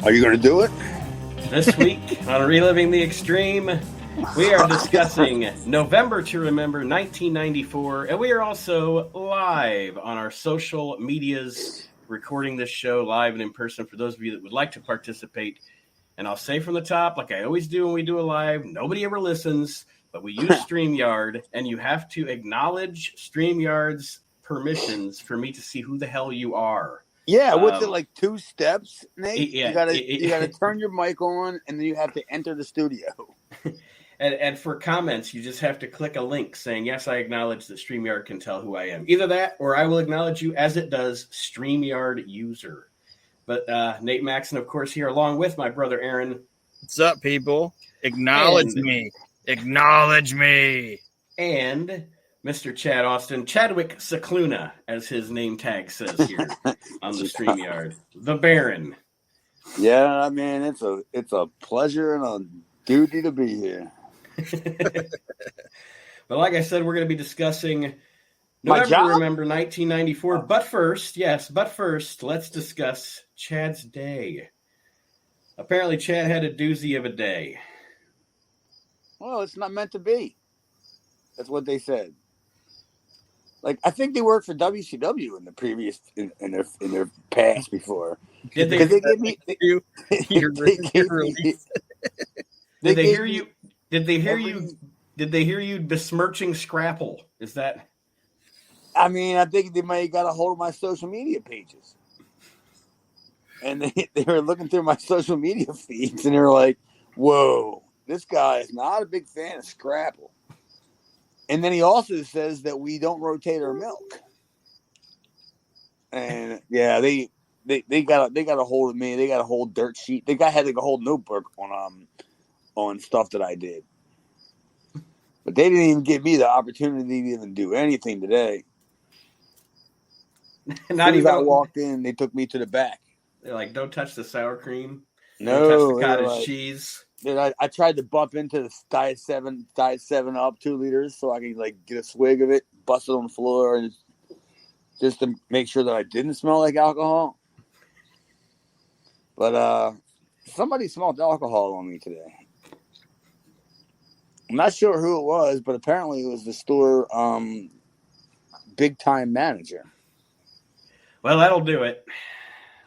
Are you going to do it? This week on Reliving the Extreme, we are discussing November to Remember 1994, and we are also live on our social medias, recording this show live and in person for those of you that would like to participate. And I'll say from the top, like I always do when we do a live, nobody ever listens, but we use StreamYard, and you have to acknowledge StreamYard's permissions for me to see who the hell you are. Yeah, what's it like 2 steps, Nate? Yeah, you gotta turn your mic on, and then you have to enter the studio. And for comments, you just have to click a link saying, yes, I acknowledge that StreamYard can tell who I am. Either that, or I will acknowledge you as it does StreamYard user. But Nate Maxon, of course, here along with my brother Aaron. What's up, people? Acknowledge me. Acknowledge me. And Mr. Chad Austin, Chadwick Cicluna, as his name tag says here on the StreamYard. The Baron. Yeah, I mean, it's a pleasure and a duty to be here. But like I said, we're going to be discussing November to Remember 1994. But first, let's discuss Chad's day. Apparently, Chad had a doozy of a day. Well, it's not meant to be. That's what they said. Like, I think they worked for WCW in the previous in their past before. Did they? Did they hear you? Did they hear you besmirching Scrapple? Is that? I mean, I think they might have got a hold of my social media pages, and they were looking through my social media feeds, and they were like, "Whoa, this guy is not a big fan of Scrapple." And then he also says that we don't rotate our milk. And yeah, they got a hold of me. They got a whole dirt sheet. They had like a whole notebook on stuff that I did. But they didn't even give me the opportunity to even do anything today. Not even. I walked in, they took me to the back. They're like, "Don't touch the sour cream. No, don't touch the cottage cheese." I tried to bump into the Diet 7 Up 2 liters so I could like get a swig of it, bust it on the floor, and just to make sure that I didn't smell like alcohol. But somebody smelled alcohol on me today. I'm not sure who it was, but apparently it was the store big time manager. Well, that'll do it.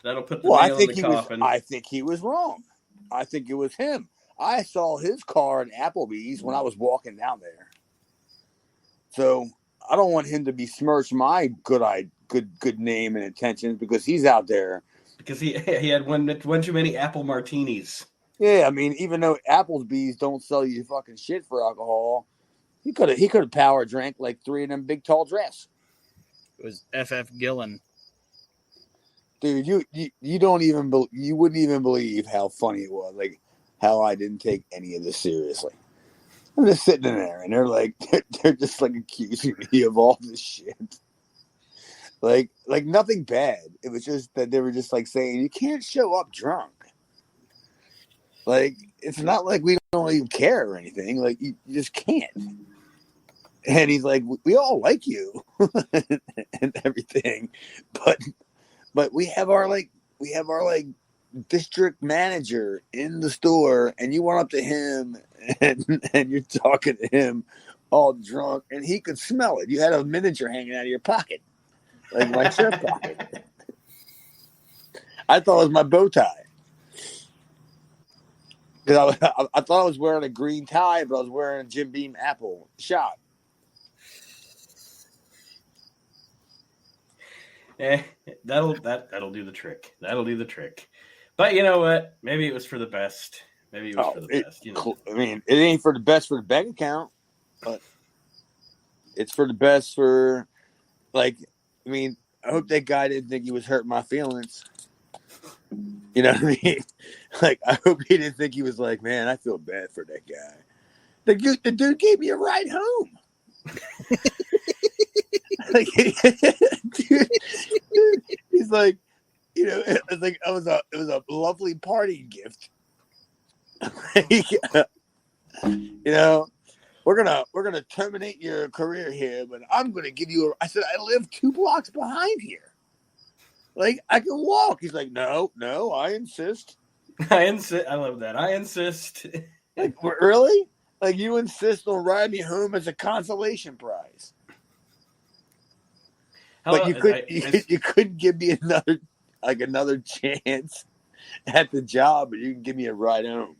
That'll put the nail in the coffin. I think he was wrong. I think it was him. I saw his car in Applebee's when I was walking down there. So I don't want him to besmirch my good name and intentions because he's out there. Because he had one too many apple martinis. Yeah, I mean, even though Applebee's don't sell you fucking shit for alcohol, he could have power drank like 3 of them big tall drafts. It was F.F. Gillen. Dude, you don't even you wouldn't even believe how funny it was. Like how I didn't take any of this seriously. I'm just sitting in there, and they're just like accusing me of all this shit. Like nothing bad. It was just that they were just like saying you can't show up drunk. Like it's not like we don't even care or anything. Like you just can't. And he's like, we all like you and everything, but we have our district manager in the store, and you went up to him and you're talking to him all drunk, and he could smell it. You had a miniature hanging out of your pocket, like my shirt pocket. I thought it was my bow tie because I thought I was wearing a green tie, but I was wearing a Jim Beam apple shot. That'll do the trick. That'll do the trick. But you know what? Maybe it was for the best. Maybe it was for the best. You know? I mean, it ain't for the best for the bank account, but it's for the best for, like, I mean, I hope that guy didn't think he was hurting my feelings. You know what I mean? Like, I hope he didn't think he was like, man, I feel bad for that guy. The dude gave me a ride home. Like, dude, he's like, you know, it was a lovely party gift. You know, we're gonna terminate your career here, but I'm gonna give you I said I live 2 blocks behind here. Like I can walk. He's like, no, I insist. I insist. I love that. I insist. Like, really? Like, you insist on riding me home as a consolation prize. But Hello. you couldn't give me another chance at the job, but you can give me a ride home.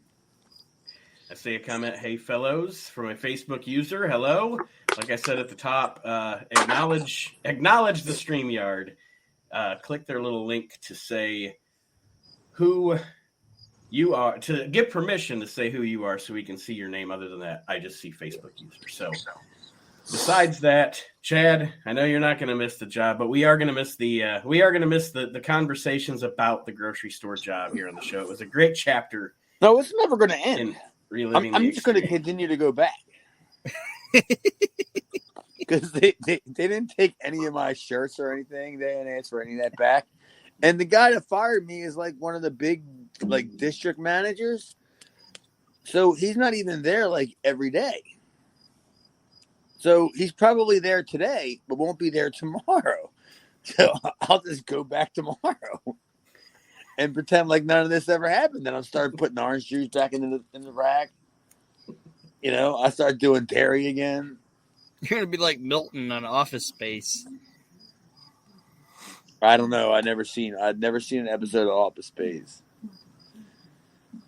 I see a comment. Hey, fellows, from a Facebook user. Hello. Like I said at the top, acknowledge the StreamYard. Click their little link to say who you are, to get permission to say who you are, so we can see your name. Other than that, I just see Facebook user. So, besides that, Chad, I know you're not going to miss the job, but we are going to miss the conversations about the grocery store job here on the show. It was a great chapter. No, it's never going to end. Reliving I'm just going to continue to go back. Because they didn't take any of my shirts or anything. They didn't ask for any of that back. And the guy that fired me is like one of the big district managers. So he's not even there like every day. So he's probably there today, but won't be there tomorrow. So I'll just go back tomorrow and pretend like none of this ever happened. Then I'll start putting orange juice back in the rack. I start doing dairy again. You're gonna be like Milton on Office Space. I don't know. I'd never seen an episode of Office Space.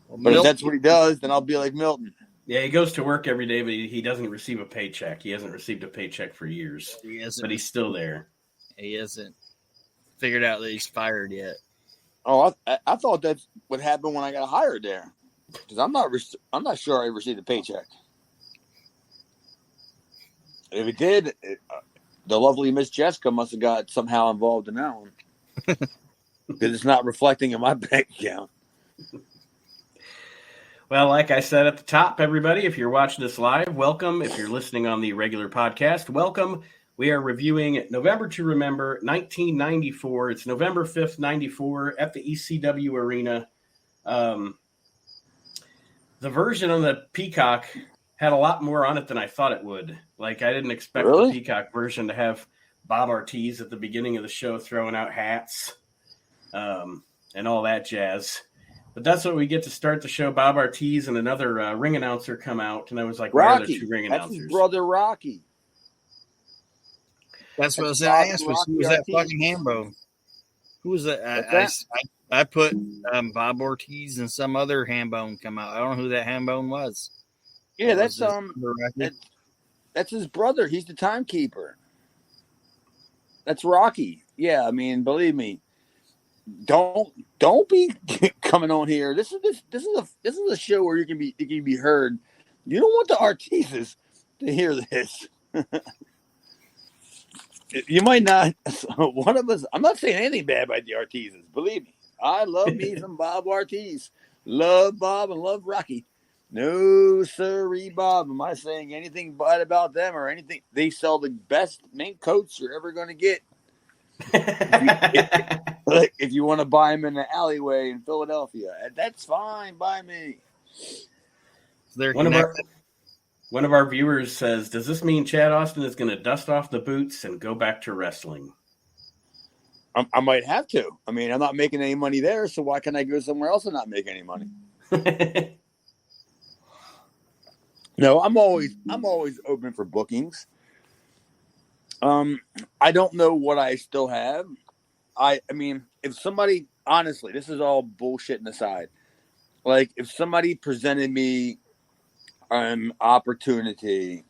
Well, but Milton, if that's what he does, then I'll be like Milton. Yeah, he goes to work every day, but he doesn't receive a paycheck. He hasn't received a paycheck for years. But he's still there. He hasn't figured out that he's fired yet. Oh, I thought that's what happened when I got hired there, because I'm not sure I received a paycheck. If it did, the lovely Miss Jessica must have got somehow involved in that one, because it's not reflecting in my bank account. Well, like I said at the top, everybody, if you're watching this live, welcome. If you're listening on the regular podcast, welcome. We are reviewing November to Remember 1994. It's November 5th, 94 at the ECW Arena. The version on the Peacock had a lot more on it than I thought it would. Like, I didn't expect the Peacock version to have Bob Ortiz at the beginning of the show throwing out hats and all that jazz. But that's what we get to start the show. Bob Ortiz and another ring announcer come out, and I was like, Rocky. where are the two ring announcers? That's his brother Rocky. That's what I was going to ask. Who was that fucking Hambone? Who was that? I put Bob Ortiz and some other Hambone come out. I don't know who that Hambone was. Yeah, that's his brother. He's the timekeeper. That's Rocky. Yeah, I mean, believe me. Don't be coming on here. This is a show where you can be heard. You don't want the Ortizes to hear this. You might not. One of us. I'm not saying anything bad about the Ortizes. Believe me, I love me some Bob Ortiz. Love Bob and love Rocky. No, sirree, Bob. Am I saying anything bad about them or anything? They sell the best mink coats you're ever going to get. If you want to buy them in the alleyway in Philadelphia, that's fine by me. One of our viewers says, does this mean Chad Austin is going to dust off the boots and go back to wrestling? I might have to. I mean, I'm not making any money there, so why can't I go somewhere else and not make any money? No, I'm always open for bookings. I don't know what I still have. I mean, if somebody, honestly, this is all bullshitting aside. Like, if somebody presented me an opportunity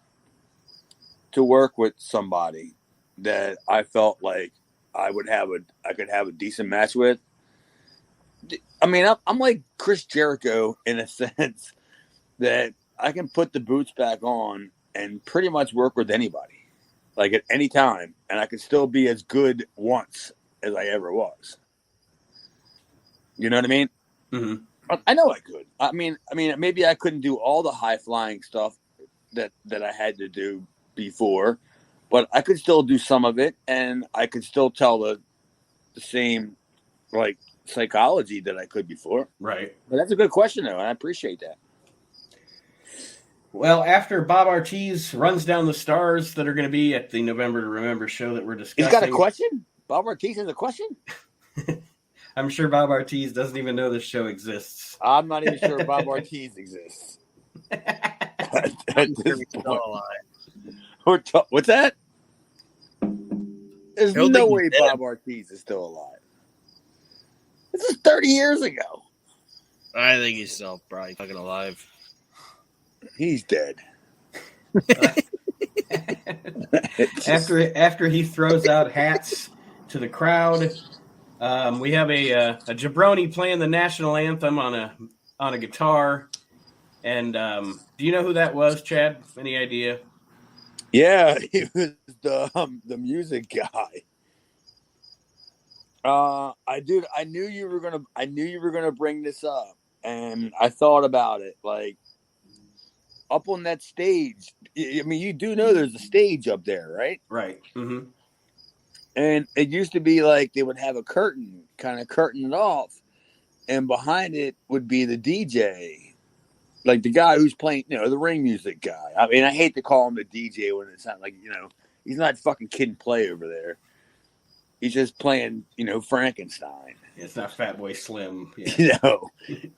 to work with somebody that I felt like I could have a decent match with. I mean, I'm like Chris Jericho in a sense that I can put the boots back on and pretty much work with anybody, like at any time, and I could still be as good once as I ever was. You know what I mean? Mm-hmm. I know I could. I mean, maybe I couldn't do all the high flying stuff that I had to do before, but I could still do some of it, and I could still tell the same like psychology that I could before. Right. But that's a good question, though, and I appreciate that. Well, after Bob Ortiz runs down the stars that are going to be at the November to Remember show that we're discussing. He's got a question? Bob Ortiz has a question? I'm sure Bob Ortiz doesn't even know this show exists. I'm not even sure Bob Ortiz exists. At this point. What's that? There's no way Bob Ortiz is still alive. This is 30 years ago. I think he's still probably fucking alive. He's dead. After he throws out hats to the crowd, we have a jabroni playing the national anthem on a guitar. And do you know who that was, Chad? Any idea? Yeah, he was the music guy. I knew you were gonna bring this up, and I thought about it. Like, up on that stage, I mean, you do know there's a stage up there, right? Right. Mm-hmm. And it used to be like they would have a curtain, kind of curtain it off, and behind it would be the DJ, like the guy who's playing, the ring music guy. I mean, I hate to call him the DJ when it's not like, he's not fucking Kid and Play over there. He's just playing, Frankenstein. It's not Fatboy Slim. Yeah.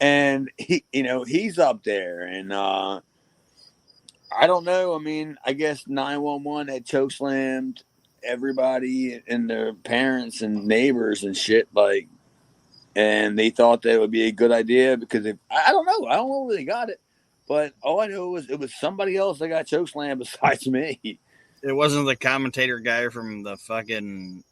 And he's up there, and I don't know. I mean, I guess 911 had chokeslammed everybody and their parents and neighbors and shit, like, and they thought that would be a good idea because I don't know where they got it, but all I know was it was somebody else that got chokeslammed besides me. It wasn't the commentator guy from the fucking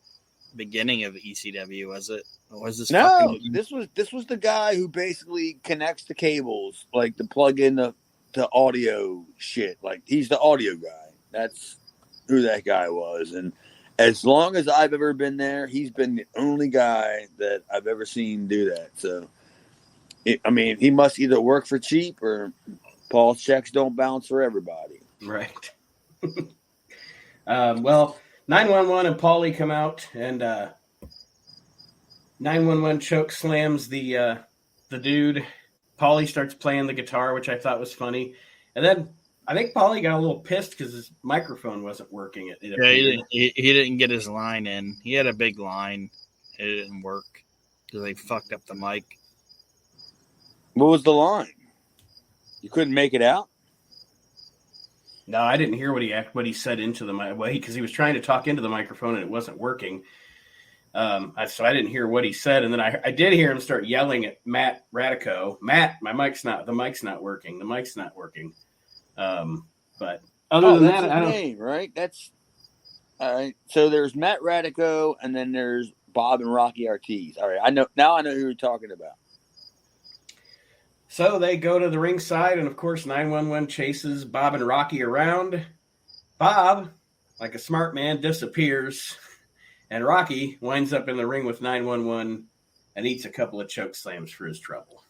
beginning of ECW, was it? Or was this? No, this was the guy who basically connects the cables, like to plug in the audio shit. Like, he's the audio guy. That's who that guy was. And as long as I've ever been there, he's been the only guy that I've ever seen do that. So, he must either work for cheap or Paul's checks don't bounce for everybody. Right. Well, 911 and Paulie come out, and 911 choke slams the dude. Paulie starts playing the guitar, which I thought was funny. And then I think Paulie got a little pissed because his microphone wasn't working. He didn't get his line in. He had a big line. It didn't work because they fucked up the mic. What was the line? You couldn't make it out? No, I didn't hear what he said into the mic. Well, because he was trying to talk into the microphone and it wasn't working. So I didn't hear what he said, and then I did hear him start yelling at Matt Radico. Matt, the mic's not working. The mic's not working. But other than that, I don't. Name, right? That's all right. So there's Matt Radico, and then there's Bob and Rocky Ortiz. All right, I know who you're talking about. So they go to the ringside, and of course 911 chases Bob and Rocky around. Bob, like a smart man, disappears. And Rocky winds up in the ring with 911 and eats a couple of choke slams for his trouble.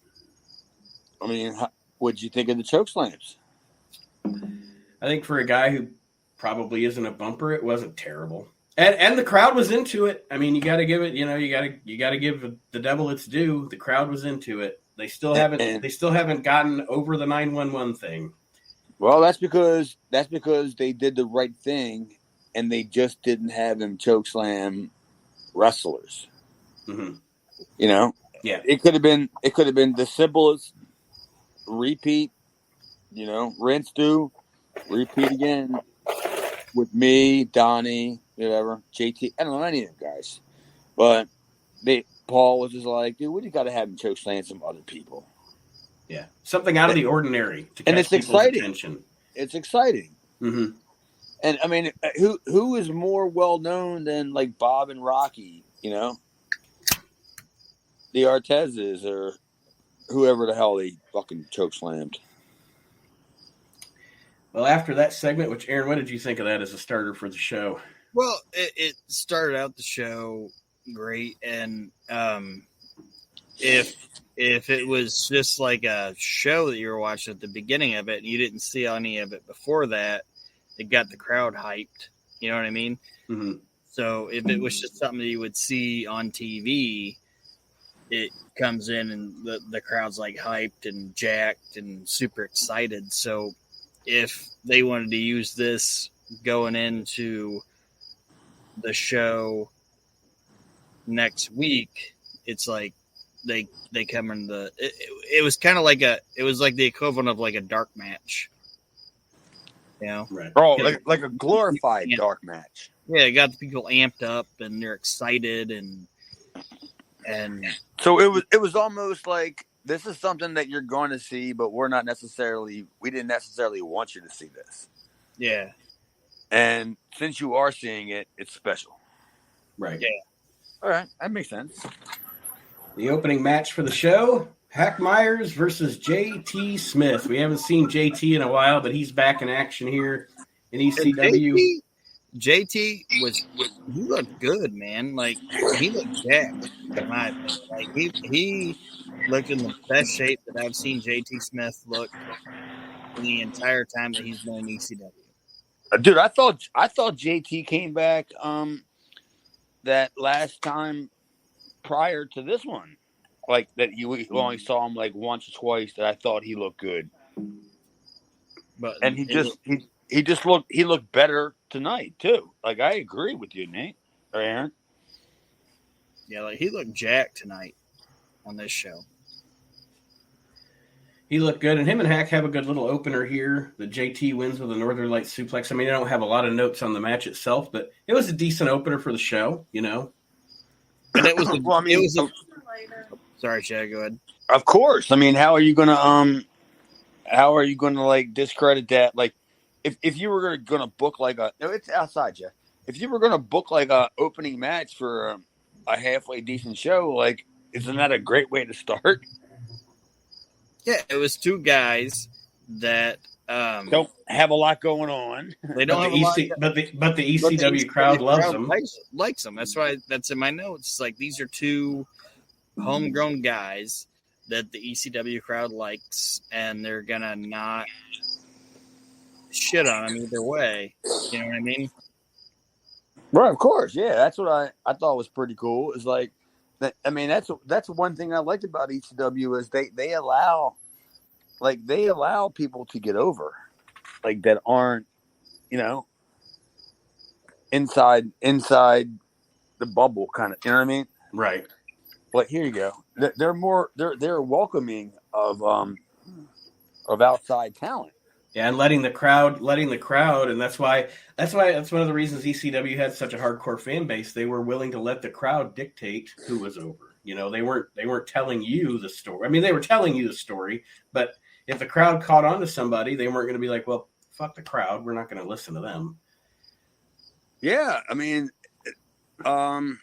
I mean, what'd you think of the choke slams? I think for a guy who probably isn't a bumper, it wasn't terrible. And the crowd was into it. I mean, you got to give it, you got to give the devil its due. The crowd was into it. They still haven't gotten over the 911 thing. Well, that's because they did the right thing. And they just didn't have him chokeslam wrestlers. Mm-hmm. Yeah. It could have been the simplest repeat. Rinse, do, repeat again with me, Donnie, whatever, JT. I don't know any of them guys, but Paul was just like, dude, we got to have him chokeslam some other people. Yeah, something out of the ordinary to catch and it's people's exciting. attention. It's exciting. Mm-hmm. And I mean, who is more well known than like Bob and Rocky? The Artezes or whoever the hell they fucking chokeslammed. Well, after that segment, which Aaron, what did you think of that as a starter for the show? Well, it started out the show great, and if it was just like a show that you were watching at the beginning of it, and you didn't see any of it before that. It got the crowd hyped. You know what I mean? Mm-hmm. So if it was just something that you would see on TV, it comes in and the crowd's like hyped and jacked and super excited. So if they wanted to use this going into the show next week, it's like they come in it was kind of like it was like the equivalent of like a dark match, you know? Right. Oh, like a glorified dark match. Yeah, it got the people amped up and they're excited and so it was almost like this is something that you're going to see, but we didn't necessarily want you to see this. yeah. And since you are seeing it, it's special. Right. Yeah. All right, that makes sense. The opening match for the show, Hack Myers versus JT Smith. We haven't seen JT in a while, but he's back in action here in ECW. JT he looked good, man. Like he looked jacked, in my opinion. Like he looked in the best shape that I've seen JT Smith look in the entire time that he's been in ECW. Dude, I thought JT came back that last time prior to this one. Like that you only saw him like once or twice that I thought he looked good. But and he looked better tonight too. Like I agree with you, Nate or Aaron. Yeah, like he looked jacked tonight on this show. He looked good, and him and Hack have a good little opener here. The JT wins with a Northern Light suplex. I mean, I don't have a lot of notes on the match itself, but it was a decent opener for the show, you know. And it was sorry, Chad, go ahead. Of course. I mean, how are you gonna like discredit that? Like if you were gonna book like it's outside, Jeff. If you were gonna book like a opening match for a halfway decent show, like isn't that a great way to start? Yeah, it was two guys that don't have a lot going on. They don't have a lot, but the ECW crowd loves them. Likes them. That's why that's in my notes. It's like these are two homegrown guys that the ECW crowd likes, and they're gonna not shit on them either way. You know what I mean? Right, of course. Yeah, that's what I thought was pretty cool. Is like that. I mean, that's one thing I liked about ECW is they allow people to get over, like that aren't, you know, inside the bubble kind of. You know what I mean? Right. But here you go. They're welcoming of outside talent. Yeah, and letting the crowd, and that's one of the reasons ECW had such a hardcore fan base. They were willing to let the crowd dictate who was over. You know, they weren't telling you the story. I mean, they were telling you the story, but if the crowd caught on to somebody, they weren't going to be like, well, fuck the crowd. We're not going to listen to them. Yeah, I mean, have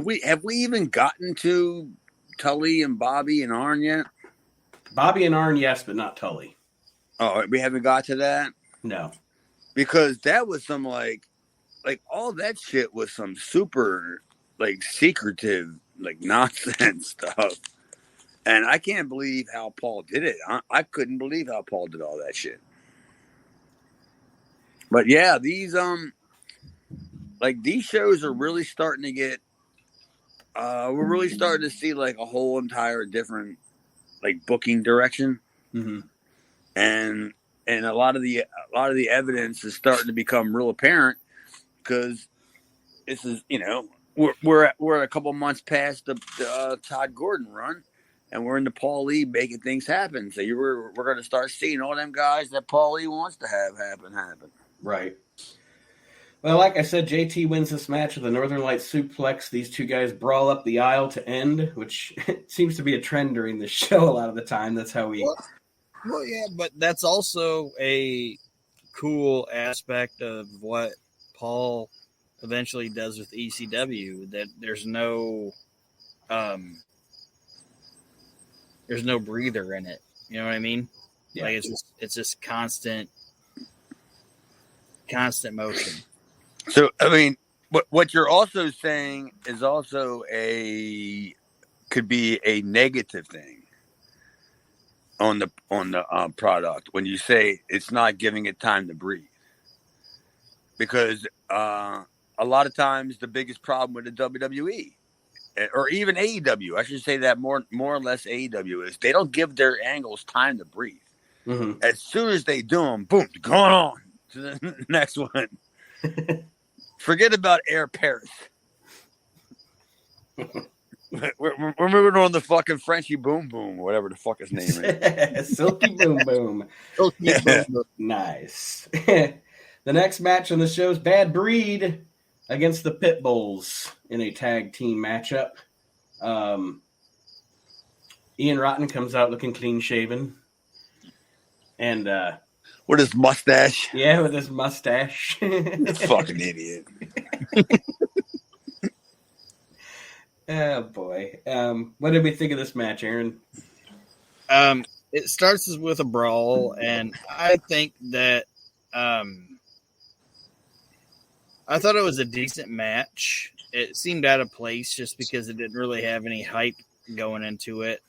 we even gotten to Tully and Bobby and Arn yet? Bobby and Arn, yes, but not Tully. Oh, we haven't got to that? No. Because that was some like all that shit was some super like secretive like nonsense stuff. And I can't believe how Paul did it. I couldn't believe how Paul did all that shit. But yeah, these shows are really starting to get we're really starting to see like a whole entire different like booking direction. Mm-hmm. And a lot of the evidence is starting to become real apparent because this is, you know, we're a couple months past the Todd Gordon run, and we're in the Paul Lee making things happen. So we're going to start seeing all them guys that Paul Lee wants to have happen. Right. Well, like I said, JT wins this match with a Northern Light suplex. These two guys brawl up the aisle to end, which seems to be a trend during the show a lot of the time. That's how we... Well, yeah, but that's also a cool aspect of what Paul eventually does with ECW. That there's no breather in it. You know what I mean? Yeah. Like it's just constant motion. So I mean, what you're also saying is also could be a negative thing on the product when you say it's not giving it time to breathe, because a lot of times the biggest problem with the WWE or even AEW, I should say that more or less AEW, is they don't give their angles time to breathe. Mm-hmm. As soon as they do them, boom, going on to the next one. Forget about Air Paris. we're moving on the fucking Frenchy Boom Boom, whatever the fuck his name is. Silky Boom Boom. Nice. The next match on the show is Bad Breed against the Pitbulls in a tag team matchup. Ian Rotten comes out looking clean shaven. And with his mustache. Yeah, with his mustache. Fucking idiot. Oh boy. What did we think of this match, Aaron? It starts with a brawl, and I think that I thought it was a decent match. It seemed out of place just because it didn't really have any hype going into it.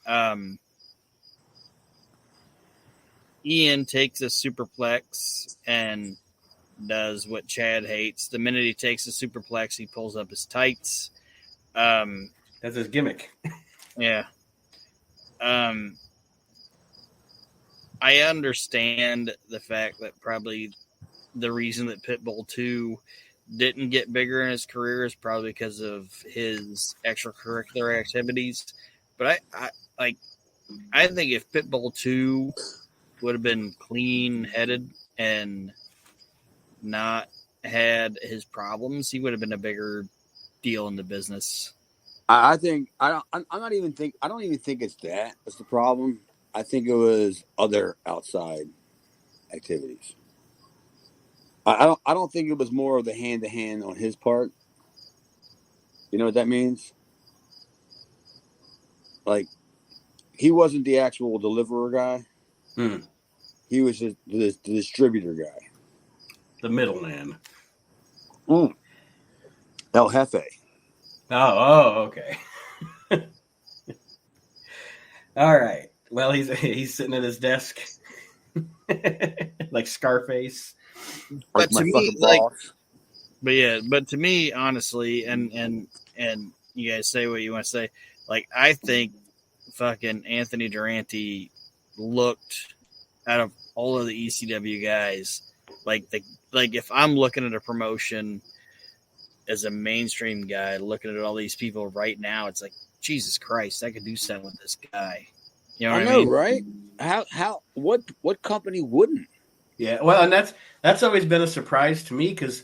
Ian takes a superplex and does what Chad hates. The minute he takes a superplex, he pulls up his tights. That's his gimmick. Yeah. I understand the fact that probably the reason that Pitbull 2 didn't get bigger in his career is probably because of his extracurricular activities. But I think if Pitbull 2 would have been clean-headed and not had his problems, he would have been a bigger deal in the business. I don't even think it's that. That's the problem. I think it was other outside activities. I don't think it was more of the hand to hand on his part. You know what that means? Like, he wasn't the actual deliverer guy. He was just the distributor guy. The middleman. El Jefe. Oh, okay. All right. Well, he's sitting at his desk like Scarface. But to me, but to me, honestly, and you guys say what you want to say. Like, I think fucking Anthony Durante looked, out of all of the ECW guys, like if I'm looking at a promotion as a mainstream guy, looking at all these people right now, it's like, Jesus Christ, I could do something with this guy. You know what I mean? Right? What company wouldn't? Yeah, well, and that's always been a surprise to me because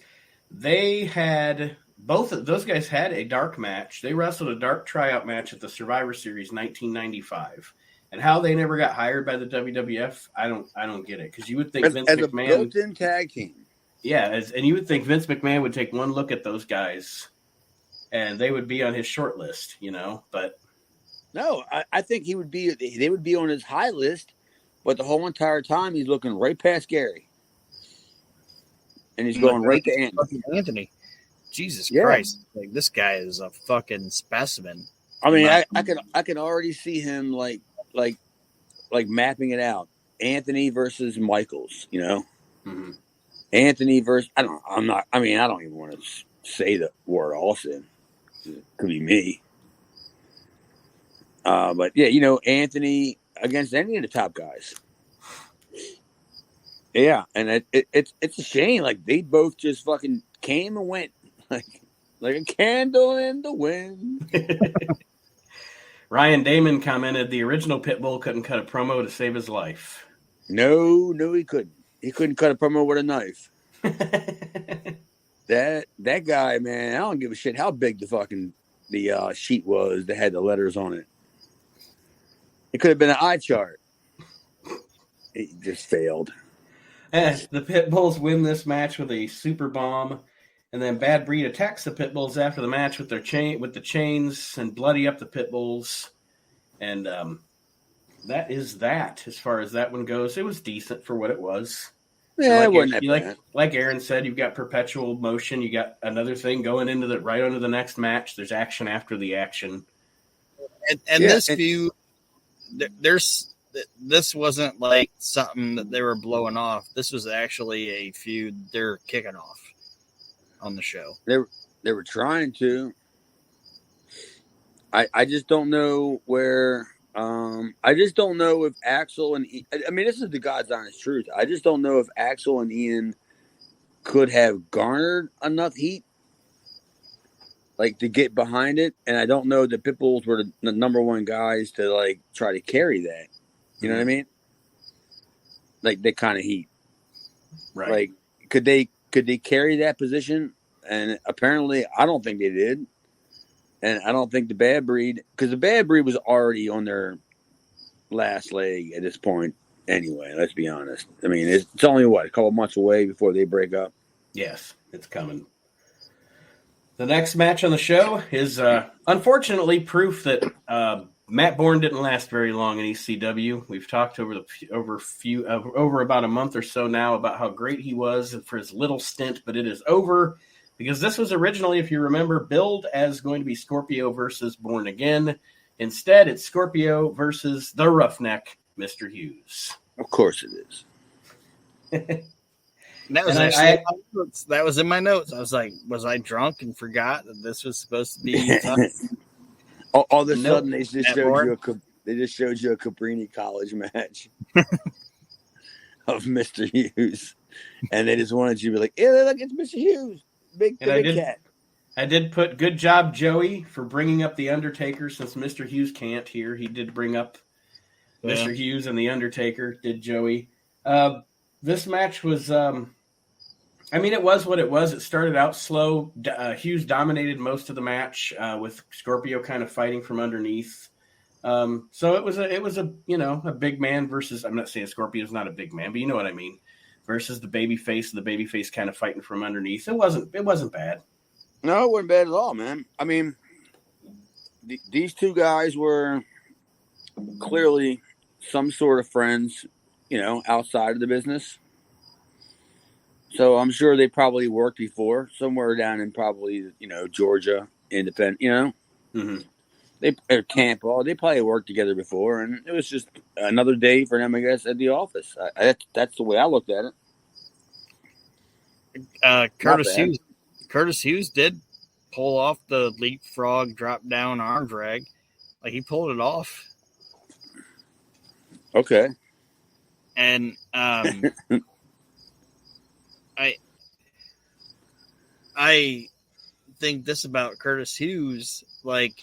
they had both of those guys had a dark match. They wrestled a dark tryout match at the Survivor Series 1995, and how they never got hired by the WWF, I don't get it, because you would think Vince McMahon, a built-in tag team. Yeah, and you would think Vince McMahon would take one look at those guys, and they would be on his short list, but. No, I think they would be on his high list, but the whole entire time he's looking right past Gary. And he's going right to Anthony. Jesus Christ. Like, this guy is a fucking specimen. I mean, I can already see him like mapping it out. Anthony versus Michaels, Mm-hmm. Anthony versus I don't even want to say the word Austin. It could be me. But yeah, Anthony against any of the top guys. Yeah, and it's a shame. Like, they both just fucking came and went like a candle in the wind. Ryan Damon commented the original Pitbull couldn't cut a promo to save his life. No, he couldn't. He couldn't cut a promo with a knife. That guy, man, I don't give a shit how big the sheet was that had the letters on it. It could have been an eye chart. It just failed. The Pitbulls win this match with a super bomb, and then Bad Breed attacks the Pitbulls after the match with the chains and bloody up the Pitbulls, and that is that. As far as that one goes, it was decent for what it was. Yeah, it wasn't that bad. Like Aaron said, you've got perpetual motion. You got another thing going into right under the next match. There's action after the action, and this feud. This wasn't like something that they were blowing off. This was actually a feud they're kicking off on the show. They were trying to. I just don't know where. I just don't know if Axel and I mean, this is the God's honest truth. I just don't know if Axel and Ian could have garnered enough heat like to get behind it, and I don't know that Pitbulls were the number one guys to like try to carry that. You know what I mean? Like that kind of heat. Right. Like could they carry that position? And apparently, I don't think they did. And I don't think the Bad Breed, because the Bad Breed was already on their last leg at this point anyway, let's be honest. I mean, it's only, a couple months away before they break up? Yes, it's coming. The next match on the show is, unfortunately, proof that Matt Bourne didn't last very long in ECW. We've talked over about a month or so now about how great he was for his little stint, but it is over. Because this was originally, if you remember, billed as going to be Scorpio versus Born Again. Instead, it's Scorpio versus the Roughneck, Mr. Hughes. Of course it is. That was actually that was in my notes. I was like, was I drunk and forgot that this was supposed to be? all of a sudden, they just showed you a Cabrini College match of Mr. Hughes, and they just wanted you to be like, "Yeah, look, it's Mr. Hughes." Big cat. I did put good job, Joey, for bringing up The Undertaker since Mr. Hughes can't here. He did bring up Mr. Hughes and The Undertaker, did Joey. This match was, it was what it was. It started out slow. Hughes dominated most of the match with Scorpio kind of fighting from underneath. So it was a big man versus, I'm not saying Scorpio's not a big man, but you know what I mean. Versus the babyface, and the babyface kind of fighting from underneath. It wasn't bad. No, it wasn't bad at all, man. I mean, these two guys were clearly some sort of friends, outside of the business. So I'm sure they probably worked before somewhere down in probably, Georgia, independent, Mm-hmm. Or Tampa. They probably worked together before, and it was just another day for them, I guess, at the office. That's the way I looked at it. Curtis Hughes did pull off the leapfrog drop down arm drag. Like, he pulled it off. Okay. And I think this about Curtis Hughes, like,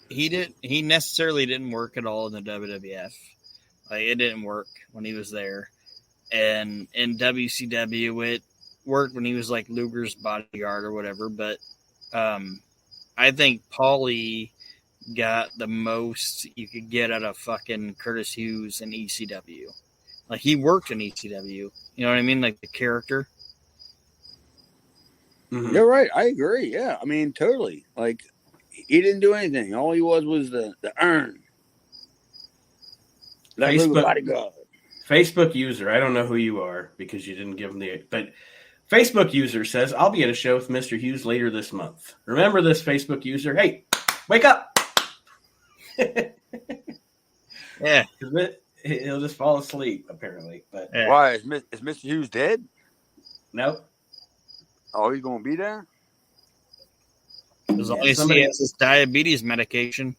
he necessarily didn't work at all in the WWF. Like, it didn't work when he was there. And in WCW, it worked when he was like Luger's bodyguard or whatever. But I think Paulie got the most you could get out of fucking Curtis Hughes in ECW. Like, he worked in ECW. You know what I mean? Like, the character. Mm-hmm. You're right. I agree. Yeah. I mean, totally. Like, he didn't do anything. All he was the urn. Facebook user. I don't know who you are because you didn't give him but Facebook user says, I'll be at a show with Mr. Hughes later this month. Remember this, Facebook user. Hey, wake up. Yeah. He'll just fall asleep, apparently. But yeah. Why? Is Mr. Hughes dead? Nope. Oh, he's going to be there? As long as he has his diabetes medication.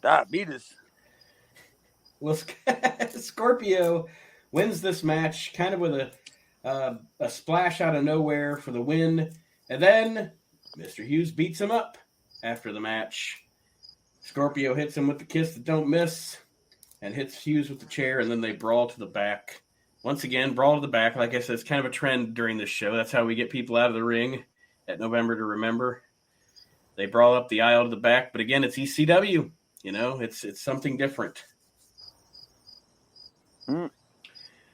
Diabetes? Well, Scorpio wins this match kind of with a splash out of nowhere for the win. And then Mr. Hughes beats him up after the match. Scorpio hits him with the kiss that don't miss and hits Hughes with the chair, and then they brawl to the back. Once again, brawl to the back. Like I said, it's kind of a trend during this show. That's how we get people out of the ring at November to Remember. They brawl up the aisle to the back, but again, it's ECW. It's something different. Mm.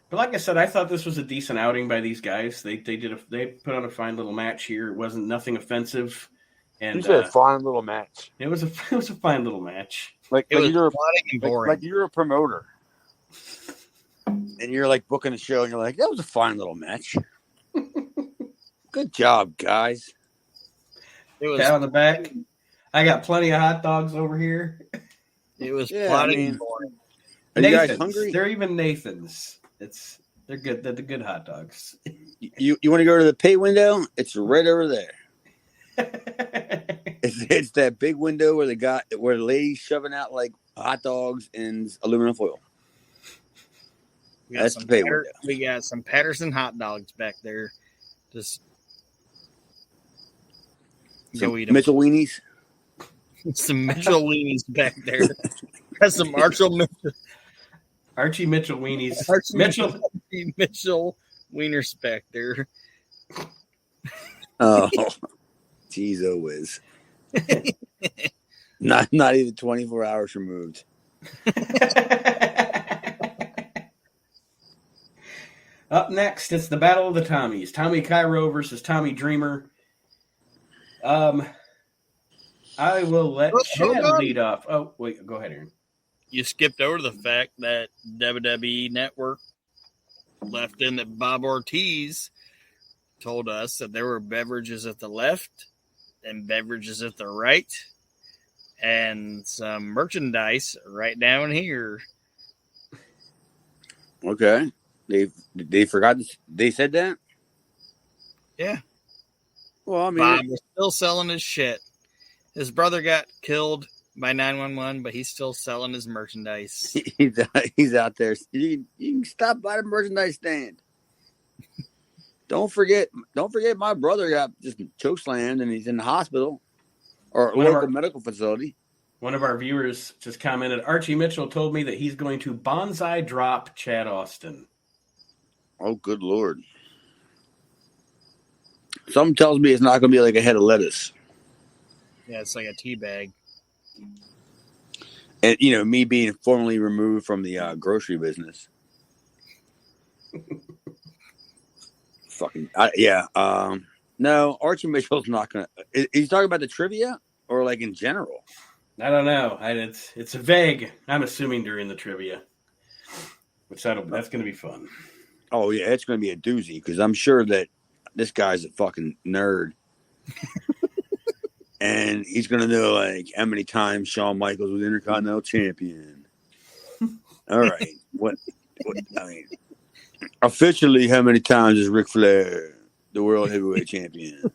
But like I said, I thought this was a decent outing by these guys. They put on a fine little match here. It wasn't nothing offensive. And you said a fine little match. It was a fine little match. Like you're a promoter, and you're like booking a show, and you're like, that was a fine little match. Good job, guys. It was down the back. I got plenty of hot dogs over here. It was plotting and boring. Are you guys hungry? They're even Nathan's. They're good. They're the good hot dogs. You want to go to the pay window? It's right over there. It's that big window where the lady's shoving out like hot dogs in aluminum foil. That's the pay window. We got some Patterson hot dogs back there. Just Some go eat them. Mitchell weenies. Some Mitchell weenies back there. Got some Archie Mitchell weenies. Mitchell wieners back there. Oh, geez, oh whiz. Not even 24 hours removed. Up next, it's the Battle of the Tommies. Tommy Cairo versus Tommy Dreamer. I will let Chad lead off. Oh, wait, go ahead, Aaron. You skipped over the fact that WWE Network left in that Bob Ortiz told us that there were beverages at the left and beverages at the right and some merchandise right down here. Okay. They forgot this, they said that? Yeah. Well, I mean, Bob was still selling his shit. His brother got killed by 911, but he's still selling his merchandise. he's out there. You can stop by the merchandise stand. Don't forget my brother got just chokeslammed and he's in the hospital or a local medical facility. One of our viewers just commented, Archie Mitchell told me that he's going to bonsai drop Chad Austin. Oh, good Lord. Something tells me it's not going to be like a head of lettuce. Yeah, it's like a tea bag. And, me being formerly removed from the grocery business. No, Archie Mitchell's not going to. He's talking about the trivia or like in general? I don't know. It's vague. I'm assuming during the trivia, which that's going to be fun. Oh, yeah, it's going to be a doozy because I'm sure that this guy's a fucking nerd. And he's going to know, like, how many times Shawn Michaels was Intercontinental Champion. All right. Officially, how many times is Ric Flair the World Heavyweight Champion?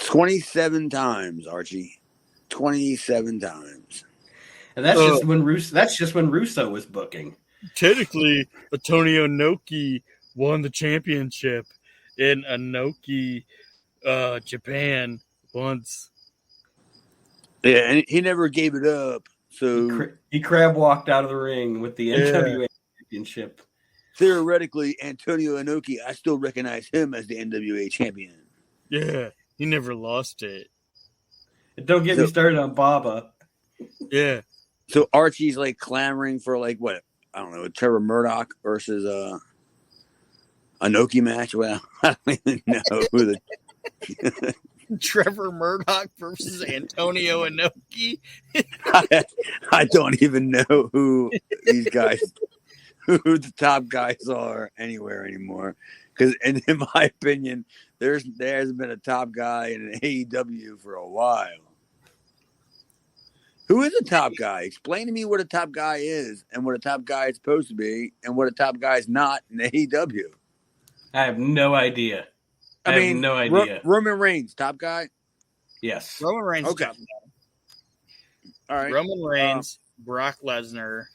27 times, Archie. 27 times. And that's just when Russo was booking. Technically, Antonio Inoki won the championship in Inoki, Japan once. Yeah, and he never gave it up. So he crab walked out of the ring with the NWA championship. Theoretically, Antonio Inoki, I still recognize him as the NWA champion. Yeah, he never lost it. And don't get me started on Baba. Yeah. So Archie's like clamoring for like what? I don't know, Trevor Murdoch versus Inoki match. Well, I don't even know who the Trevor Murdoch versus Antonio Inoki. I don't even know who these guys, who the top guys are anywhere anymore. Because in my opinion, there hasn't been a top guy in an AEW for a while. Who is a top guy? Explain to me what a top guy is and what a top guy is supposed to be and what a top guy is not in AEW. I have no idea. I have no idea. Roman Reigns, top guy? Yes. Roman Reigns, top guy. All right. Roman Reigns, Brock Lesnar,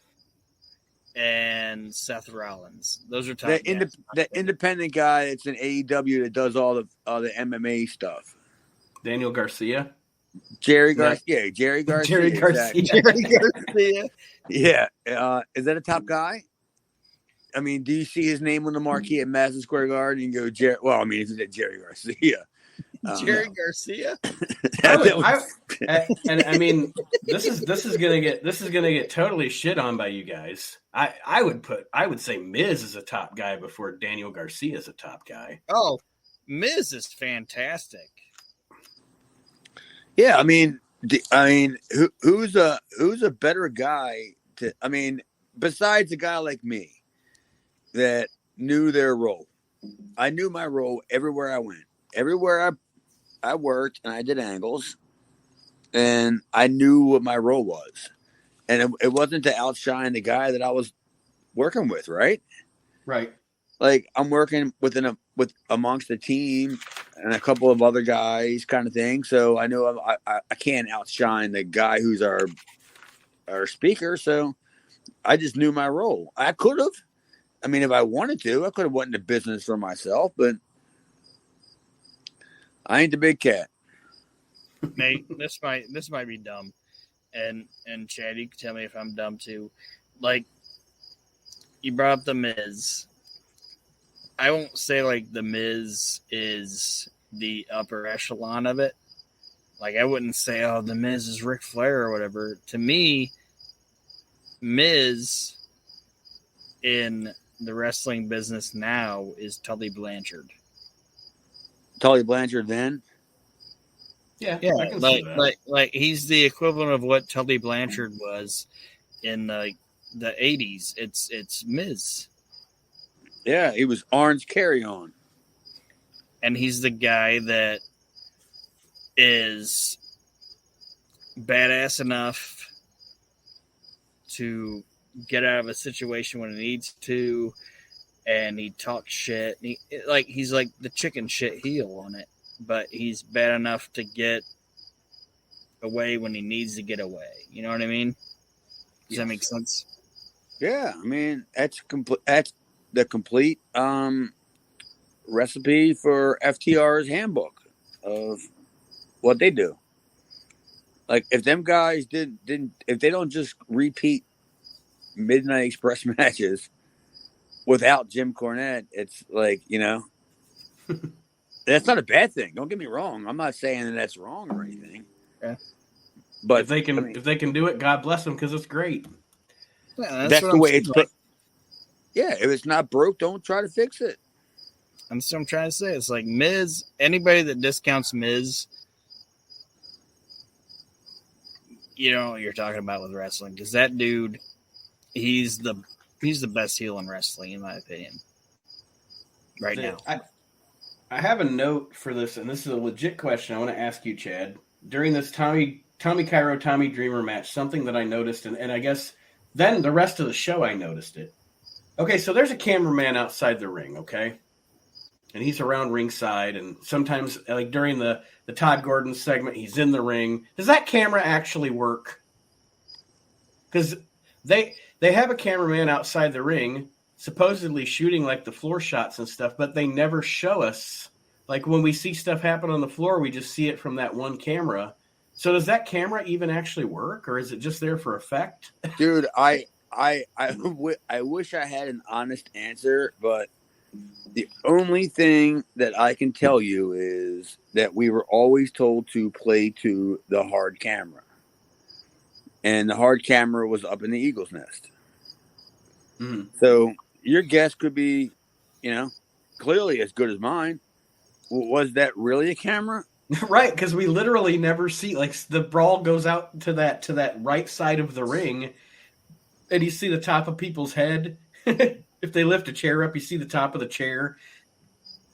and Seth Rollins. Those are top guys. The independent guy that's in AEW that does all the MMA stuff. Daniel Garcia? Jerry Garcia. Jerry Garcia. Exactly. Jerry Garcia. Yeah. Is that a top guy? I mean, do you see his name on the marquee at Madison Square Garden? You can go, Jerry. Well, I mean, if you said Jerry Garcia. Jerry Garcia. I mean, this is gonna get totally shit on by you guys. I would say Miz is a top guy before Daniel Garcia is a top guy. Oh, Miz is fantastic. Yeah, I mean, who's a better guy to? I mean, besides a guy like me that knew their role. I knew my role everywhere I went, everywhere I worked, and I did angles, and I knew what my role was, and it wasn't to outshine the guy that I was working with, right? Right. Like I'm working with amongst the team and a couple of other guys, kind of thing. So I know I can't outshine the guy who's our speaker. So I just knew my role. I could have, I mean, if I wanted to, I could have went into business for myself, but I ain't the big cat. Nate, this might be dumb, and Chad, you can tell me if I'm dumb too. Like, you brought up the Miz. I won't say like the Miz is the upper echelon of it. Like, I wouldn't say, oh, the Miz is Ric Flair or whatever. To me, Miz in the wrestling business now is Tully Blanchard. Tully Blanchard then? Yeah, Yeah, I can see that. like he's the equivalent of what Tully Blanchard was in the '80s. It's Miz, Yeah, he was Orange Carry On. and he's the guy that is badass enough to get out of a situation when he needs to, and he talks shit. And he's like the chicken shit heel on it, but he's bad enough to get away when he needs to get away. You know what I mean? Does that make sense? Yeah, I mean that's the complete recipe for FTR's handbook of what they do. Like if them guys didn't if they don't just repeat Midnight Express matches without Jim Cornette, it's like, that's not a bad thing. Don't get me wrong. I'm not saying that that's wrong or anything. Yeah. But if they can do it, God bless them, because it's great. Yeah, that's the way it's. Yeah, if it's not broke, don't try to fix it. That's what I'm trying to say. It's like Miz. Anybody that discounts Miz, you know what you're talking about with wrestling, because that dude, he's the best heel in wrestling, in my opinion. Right now. I have a note for this, and this is a legit question I want to ask you, Chad. During this Tommy Cairo, Tommy Dreamer match, something that I noticed, and I guess then the rest of the show I noticed it. Okay, so there's a cameraman outside the ring, okay? And he's around ringside, and sometimes, like during the Todd Gordon segment, he's in the ring. Does that camera actually work? Because they have a cameraman outside the ring supposedly shooting like the floor shots and stuff, but they never show us. Like when we see stuff happen on the floor, we just see it from that one camera. So does that camera even actually work, or is it just there for effect? Dude, I wish I had an honest answer, but the only thing that I can tell you is that we were always told to play to the hard camera. And the hard camera was up in the Eagle's Nest. Mm. So your guess could be, clearly as good as mine. Was that really a camera? Right, because we literally never see, like, the brawl goes out to that right side of the ring, and you see the top of people's head. If they lift a chair up, you see the top of the chair.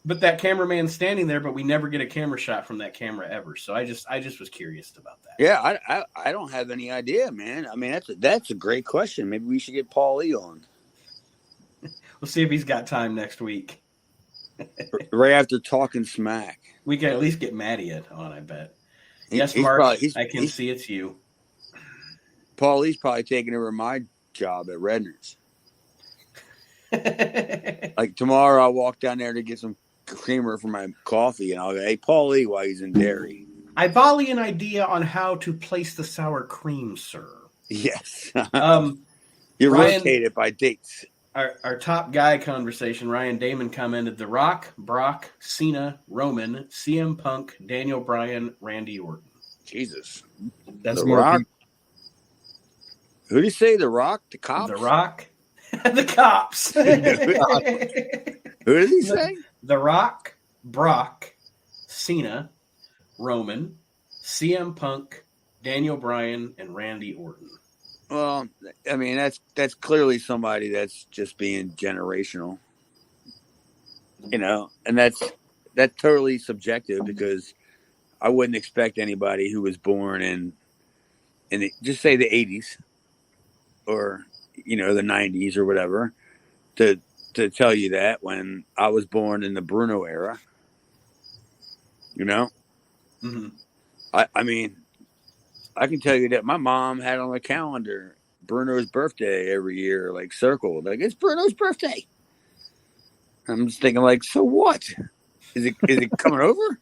But that cameraman's standing there, but we never get a camera shot from that camera ever. So I just was curious about that. Yeah, I don't have any idea, man. I mean, that's a great question. Maybe we should get Paul E on. We'll see if he's got time next week. Right after Talking Smack. We can at least get Maddie on, I bet. Yes, Mark, I can see it's you. Paul E's probably taking over my job at Redner's. Like tomorrow I'll walk down there to get some creamer for my coffee, and I'll go, hey, Paul E, while he's in dairy. I volley an idea on how to place the sour cream, sir. Yes. Ryan, You're rotated by dates. Our top guy conversation, Ryan Damon commented, The Rock, Brock, Cena, Roman, CM Punk, Daniel Bryan, Randy Orton. Jesus. That's The more Rock. Who did he say? The Rock? The Cops? The Rock? The Cops. Who did he say? The Rock, Brock, Cena, Roman, CM Punk, Daniel Bryan, and Randy Orton. Well, I mean, that's clearly somebody that's just being generational, and that's totally subjective, because I wouldn't expect anybody who was born in just say the 80s or, the 90s or whatever to tell you that when I was born in the Bruno era, Mm-hmm. I mean, I can tell you that my mom had on the calendar Bruno's birthday every year, like circled. Like, it's Bruno's birthday. I'm just thinking, like, so what? Is it coming over?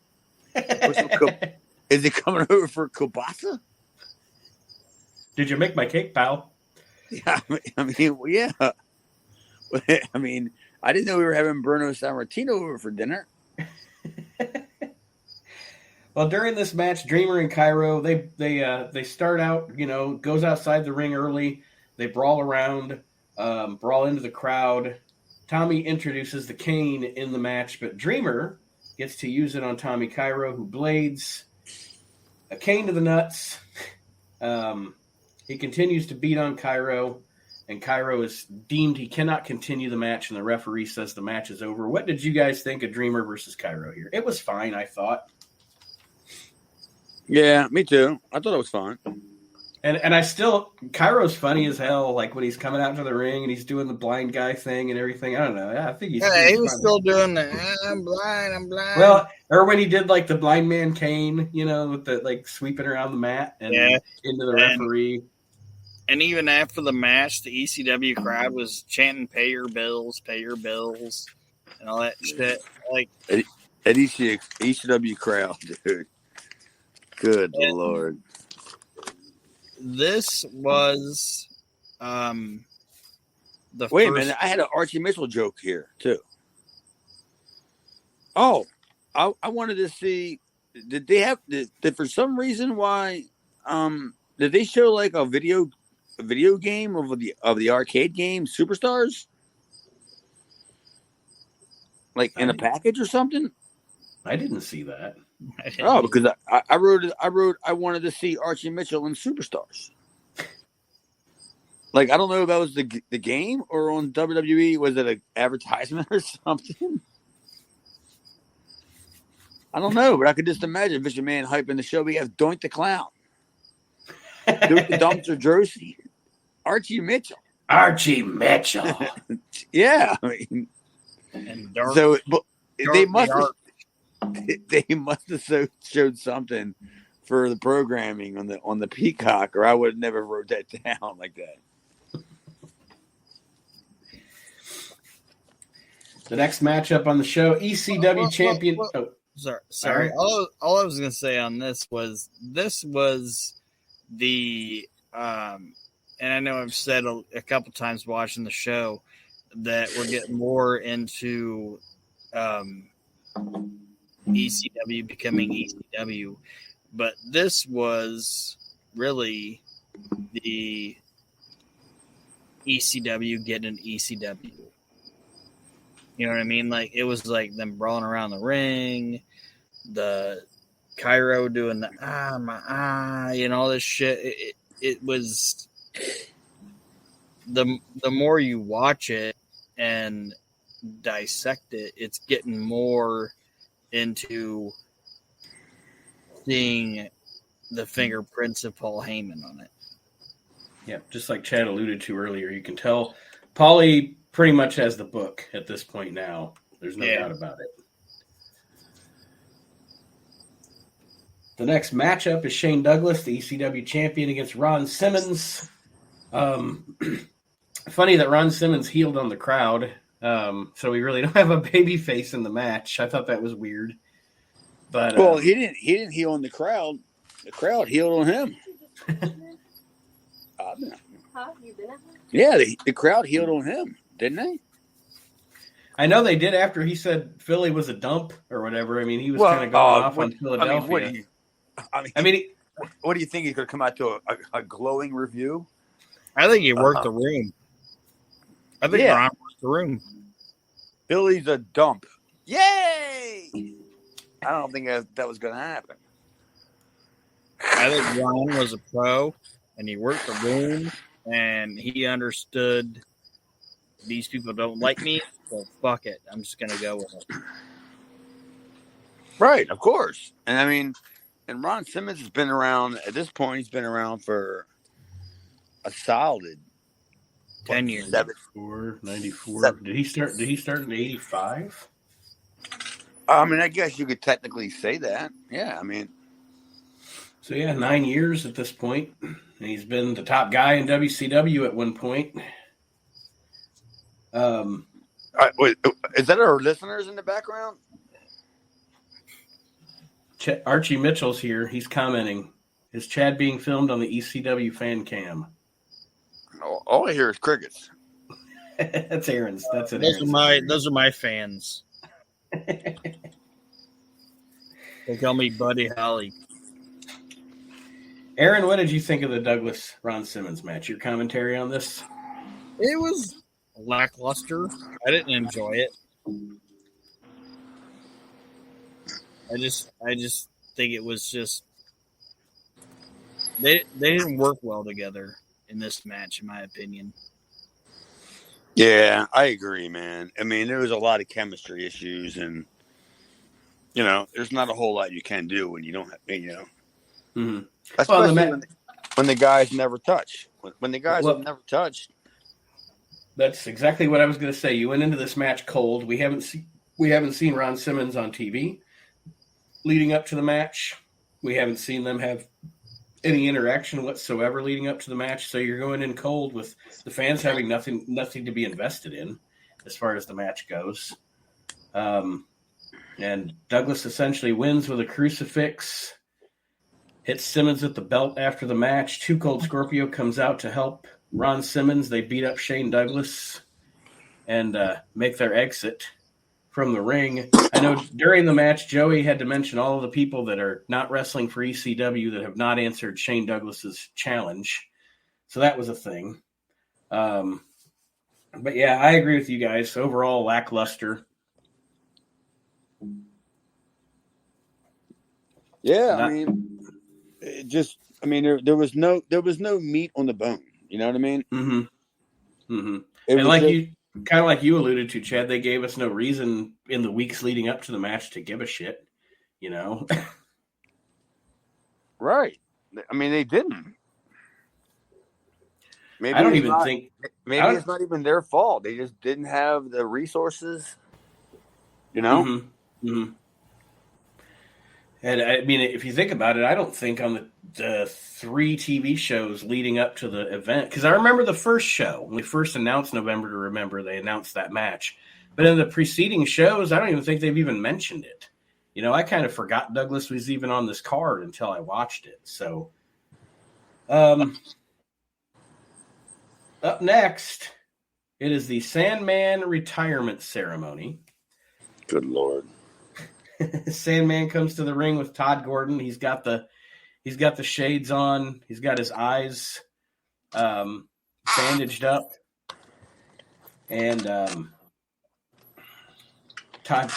Is it coming over for kielbasa? Did you make my cake, pal? Yeah, yeah. I mean, I didn't know we were having Bruno Sammartino over for dinner. Well, during this match, Dreamer and Cairo, they start out, goes outside the ring early. They brawl around, brawl into the crowd. Tommy introduces the cane in the match, but Dreamer gets to use it on Tommy Cairo, who blades a cane to the nuts. He continues to beat on Cairo, and Cairo is deemed he cannot continue the match, and the referee says the match is over. What did you guys think of Dreamer versus Cairo here? It was fine, I thought. Yeah, me too. I thought it was fun. And I still, Cairo's funny as hell, like when he's coming out to the ring and he's doing the blind guy thing and everything. I don't know. I think he was funny. still doing the, I'm blind. Well, or when he did like the blind man cane, with the like sweeping around the mat and into the referee. And even after the match, the ECW crowd was chanting, pay your bills, and all that shit. Like, at ECW crowd, dude. Good Lord. This was the Wait first... a minute. I had an Archie Mitchell joke here, too. Oh, I wanted to see, did for some reason why, did they show like a video game of the arcade game Superstars? Like in a package or something? I didn't see that. Oh, because I wrote I wanted to see Archie Mitchell in Superstars. Like, I don't know if that was the game or on WWE. Was it an advertisement or something? I don't know, but I could just imagine Vince McMahon hyping the show. We have Doink the Clown, Doink the Dumpster Josie, Archie Mitchell. Yeah, I mean, and dark, so but they must dark. They must have showed something for the programming on the Peacock, or I would have never wrote that down like that. The next matchup on the show, ECW champion. Sorry. All I was going to say on this was the and I know I've said a couple times watching the show that we're getting more into ECW becoming ECW, but this was really the ECW getting ECW. You know what I mean? Like, it was like them brawling around the ring, the Cairo doing the all this shit. It was the more you watch it and dissect it, it's getting more into seeing the fingerprints of Paul Heyman on it. Yeah, just like Chad alluded to earlier, you can tell Paulie pretty much has the book at this point now. There's no doubt about it. The next matchup is Shane Douglas, the ECW champion, against Ron Simmons. Funny that Ron Simmons healed on the crowd, so we really don't have a baby face in the match. I thought that was weird. But well, he didn't heal on the crowd. The crowd healed on him. Yeah, the crowd healed on him, didn't they? I know they did after he said Philly was a dump or whatever. I mean, he was kind of going off on Philadelphia. What do you think? He's going to come out to a glowing review? I think he worked the room. I think Ron worked the room. Philly's a dump. Yay! I don't think that was going to happen. I think Ron was a pro, and he worked the room, and he understood these people don't like me, so fuck it. I'm just going to go with it. Right, of course. And I mean, and Ron Simmons has been around, at this point, he's been around for a solid 10 years. 94. Did he start in 85? I mean, I guess you could technically say that. Yeah, I mean. So, 9 years at this point. And he's been the top guy in WCW at one point. Wait, is that our listeners in the background? Archie Mitchell's here. He's commenting. Is Chad being filmed on the ECW fan cam? All I hear is crickets. That's Aaron's. That's it. Those are my fans. They call me Buddy Holly. Aaron, what did you think of the Douglas Ron Simmons match? Your commentary on this? It was lackluster. I didn't enjoy it. I just think it was just they didn't work well together in this match, in my opinion. Yeah, I agree, man. I mean, there was a lot of chemistry issues, and there's not a whole lot you can do when you don't have, Mm-hmm. Especially when the guys never touch. When the guys have never touched. That's exactly what I was going to say. You went into this match cold. We haven't seen Ron Simmons on TV leading up to the match. We haven't seen them have any interaction whatsoever leading up to the match. So you're going in cold with the fans having nothing to be invested in as far as the match goes. And Douglas essentially wins with a crucifix, hits Simmons with the belt after the match. Too Cold Scorpio comes out to help Ron Simmons. They beat up Shane Douglas and make their exit from the ring. I know during the match, Joey had to mention all of the people that are not wrestling for ECW that have not answered Shane Douglas's challenge. So that was a thing. But yeah, I agree with you guys. Overall, lackluster. Yeah, there was no meat on the bone. You know what I mean? Mm-hmm. Mm-hmm. And like you alluded to, Chad, they gave us no reason in the weeks leading up to the match to give a shit. Right. I mean, they didn't. Maybe it's not even their fault. They just didn't have the resources. Mm-hmm. Mm-hmm. And I mean, if you think about it, I don't think on the 3 TV shows leading up to the event, because I remember the first show, when we first announced November to Remember, they announced that match. But in the preceding shows, I don't even think they've even mentioned it. I kind of forgot Douglas was even on this card until I watched it. So, up next, it is the Sandman retirement ceremony. Good Lord. Sandman comes to the ring with Todd Gordon. He's got the shades on. He's got his eyes bandaged up, and Todd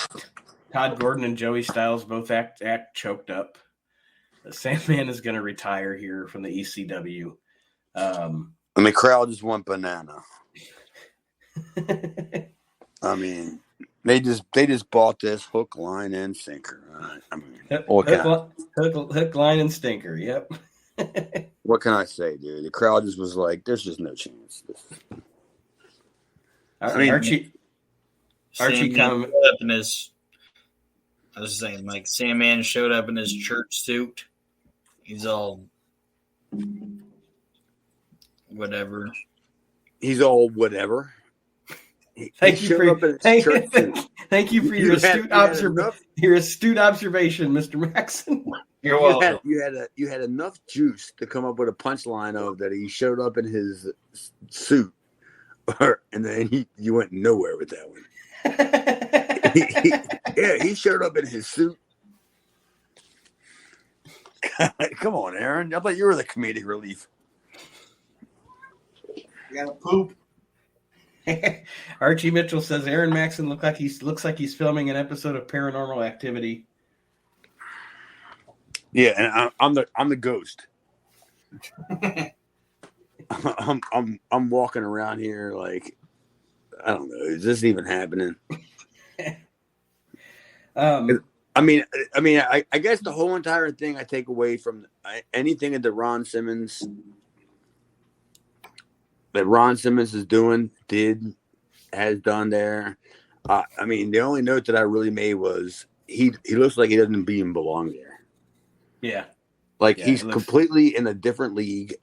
Gordon and Joey Styles both act choked up. The Sandman is going to retire here from the ECW. And the crowd just went banana. I mean, they just bought this hook, line, and sinker. Hook, line, and stinker. Yep. What can I say, dude? The crowd just was like, "There's just no chance." Archie showed up in his. I was saying, like, Sandman showed up in his church suit. He's all whatever. He's all whatever. Thank you for your astute observation, Mr. Maxon. You're welcome. You had enough juice to come up with a punchline of that he showed up in his suit, and then you went nowhere with that one. He showed up in his suit. Come on, Aaron. I thought you were the comedic relief. You gotta poop. Archie Mitchell says Aaron Maxon looks like he's filming an episode of Paranormal Activity. Yeah, and I'm the ghost. I'm walking around here like, I don't know, is this even happening? I guess the whole entire thing I take away from anything that Ron Simmons is doing, has done there. The only note that I really made was he looks like he doesn't even belong there. Yeah. He's completely in a different league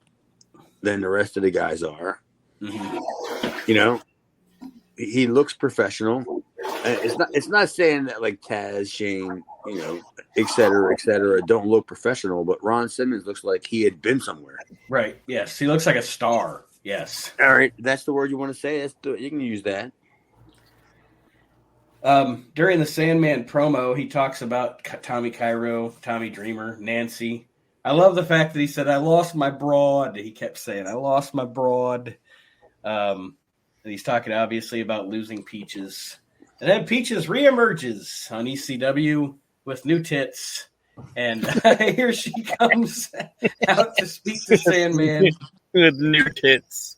than the rest of the guys are. Mm-hmm. he looks professional. It's not saying that like Taz, Shane, et cetera, don't look professional, but Ron Simmons looks like he had been somewhere. Right. Yes, he looks like a star. Yes. All right, that's the word you want to say. You can use that. During the Sandman promo, he talks about Tommy Cairo, Tommy Dreamer, Nancy. I love the fact that he said, "I lost my broad." He kept saying, "I lost my broad." And he's talking obviously about losing Peaches. And then Peaches reemerges on ECW with new tits. And here she comes out to speak to Sandman. With new tits.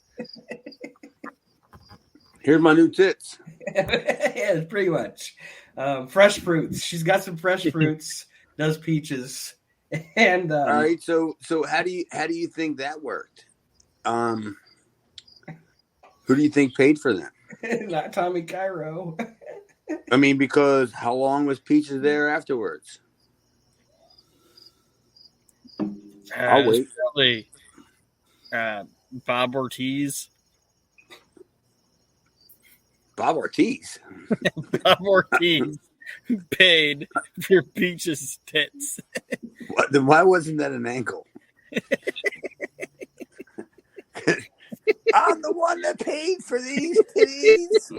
Here's my new tits. Yeah, pretty much. Fresh fruits. She's got some fresh fruits. Does Peaches. And all right, so how do you think that worked? Who do you think paid for them? Not Tommy Cairo. I mean, because how long was Peaches there afterwards? I'll wait. Probably Bob Ortiz. Bob Ortiz. Bob Ortiz paid for Peach's tits. Then why wasn't that an ankle? I'm the one that paid for these titties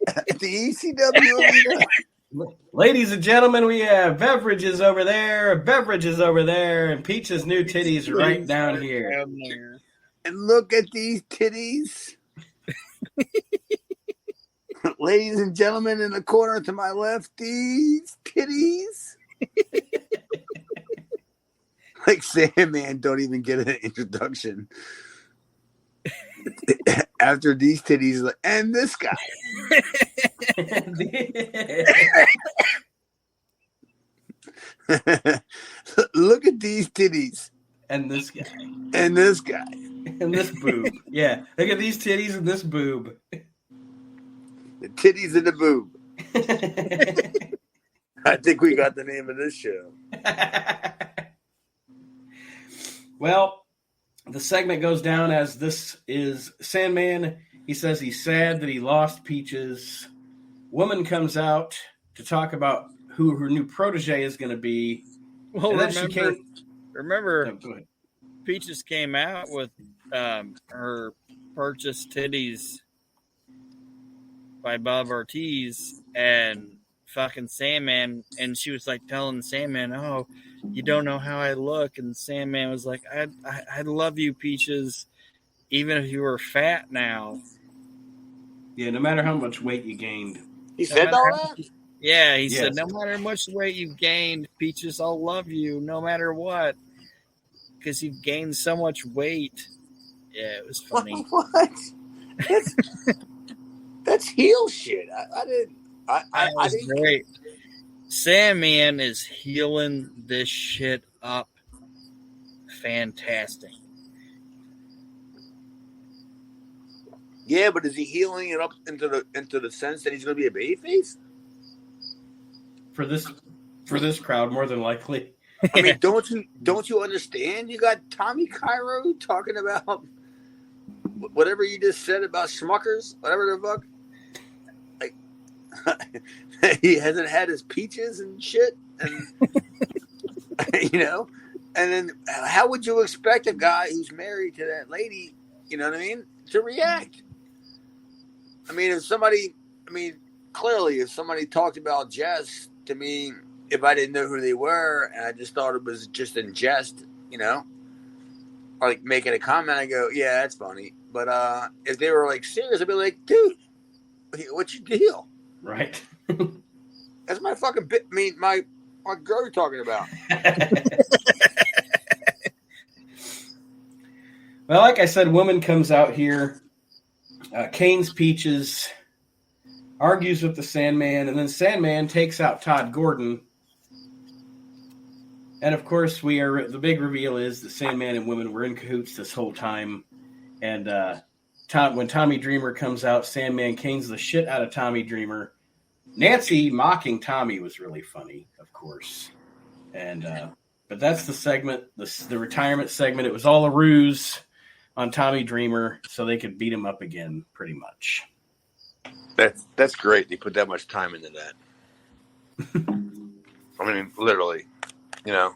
at the ECW arena. Ladies and gentlemen, we have beverages over there, and Peach's new titties right down here. And look at these titties. Ladies and gentlemen, in the corner to my left, these titties. Like Sandman don't even get an introduction. After these titties, like, and this guy. Look at these titties. And this guy. And this guy. And this boob. Yeah. Look at these titties and this boob. The titties and the boob. I think we got the name of this show. Well, the segment goes down as this is Sandman. He says he's sad that he lost Peaches. Woman comes out to talk about who her new protege is going to be. Well, remember, oh, Peaches came out with her purchased titties by Bob Ortiz and fucking Sandman, and she was like telling Sandman, "Oh, you don't know how I look," and Sandman was like, "I love you, Peaches, even if you were fat now." Yeah, no matter how much weight you gained. He said all that? Yeah, he said, no matter how much weight you've gained, Peaches, I'll love you no matter what, because you've gained so much weight. Yeah, it was funny. What? That's heel shit. I didn't. I didn't. Great. Sandman is healing this shit up. Fantastic. Yeah, but is he healing it up into the sense that he's going to be a babyface? For this crowd, more than likely. I mean, don't you understand? You got Tommy Cairo talking about whatever you just said about Schmuckers, whatever the fuck. Like, he hasn't had his peaches and shit, and and then how would you expect a guy who's married to that lady, you know what I mean, to react? I mean, clearly, if somebody talked about Jess to me, if I didn't know who they were and I just thought it was just in jest, or like making a comment, I go, yeah, that's funny. But if they were like serious, I'd be like, dude, what's your deal? Right. That's my fucking bit. I mean, my girl you're talking about. Well, like I said, woman comes out here. Kane's Peaches argues with the Sandman, and then Sandman takes out Todd Gordon. And of course, the big reveal is the Sandman and women were in cahoots this whole time. And when Tommy Dreamer comes out, Sandman canes the shit out of Tommy Dreamer. Nancy mocking Tommy was really funny, of course. And but that's the segment, the retirement segment. It was all a ruse on Tommy Dreamer so they could beat him up again, pretty much. That's great. They put that much time into that. I mean, literally, you know,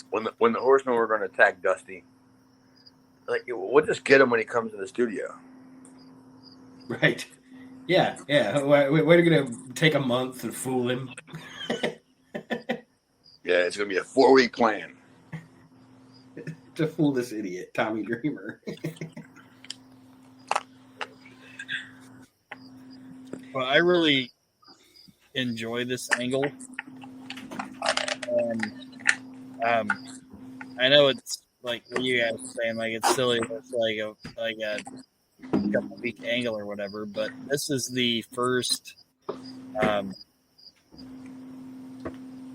when the Horsemen were going to attack Dusty, like we'll just get him when he comes to the studio. Right. Yeah. We're going to take a month and fool him. Yeah, it's going to be a 4-week plan to fool this idiot, Tommy Dreamer. Well, I really enjoy this angle. And I know it's like what you guys are saying, like it's silly, it's like a couple week angle or whatever, but this is the first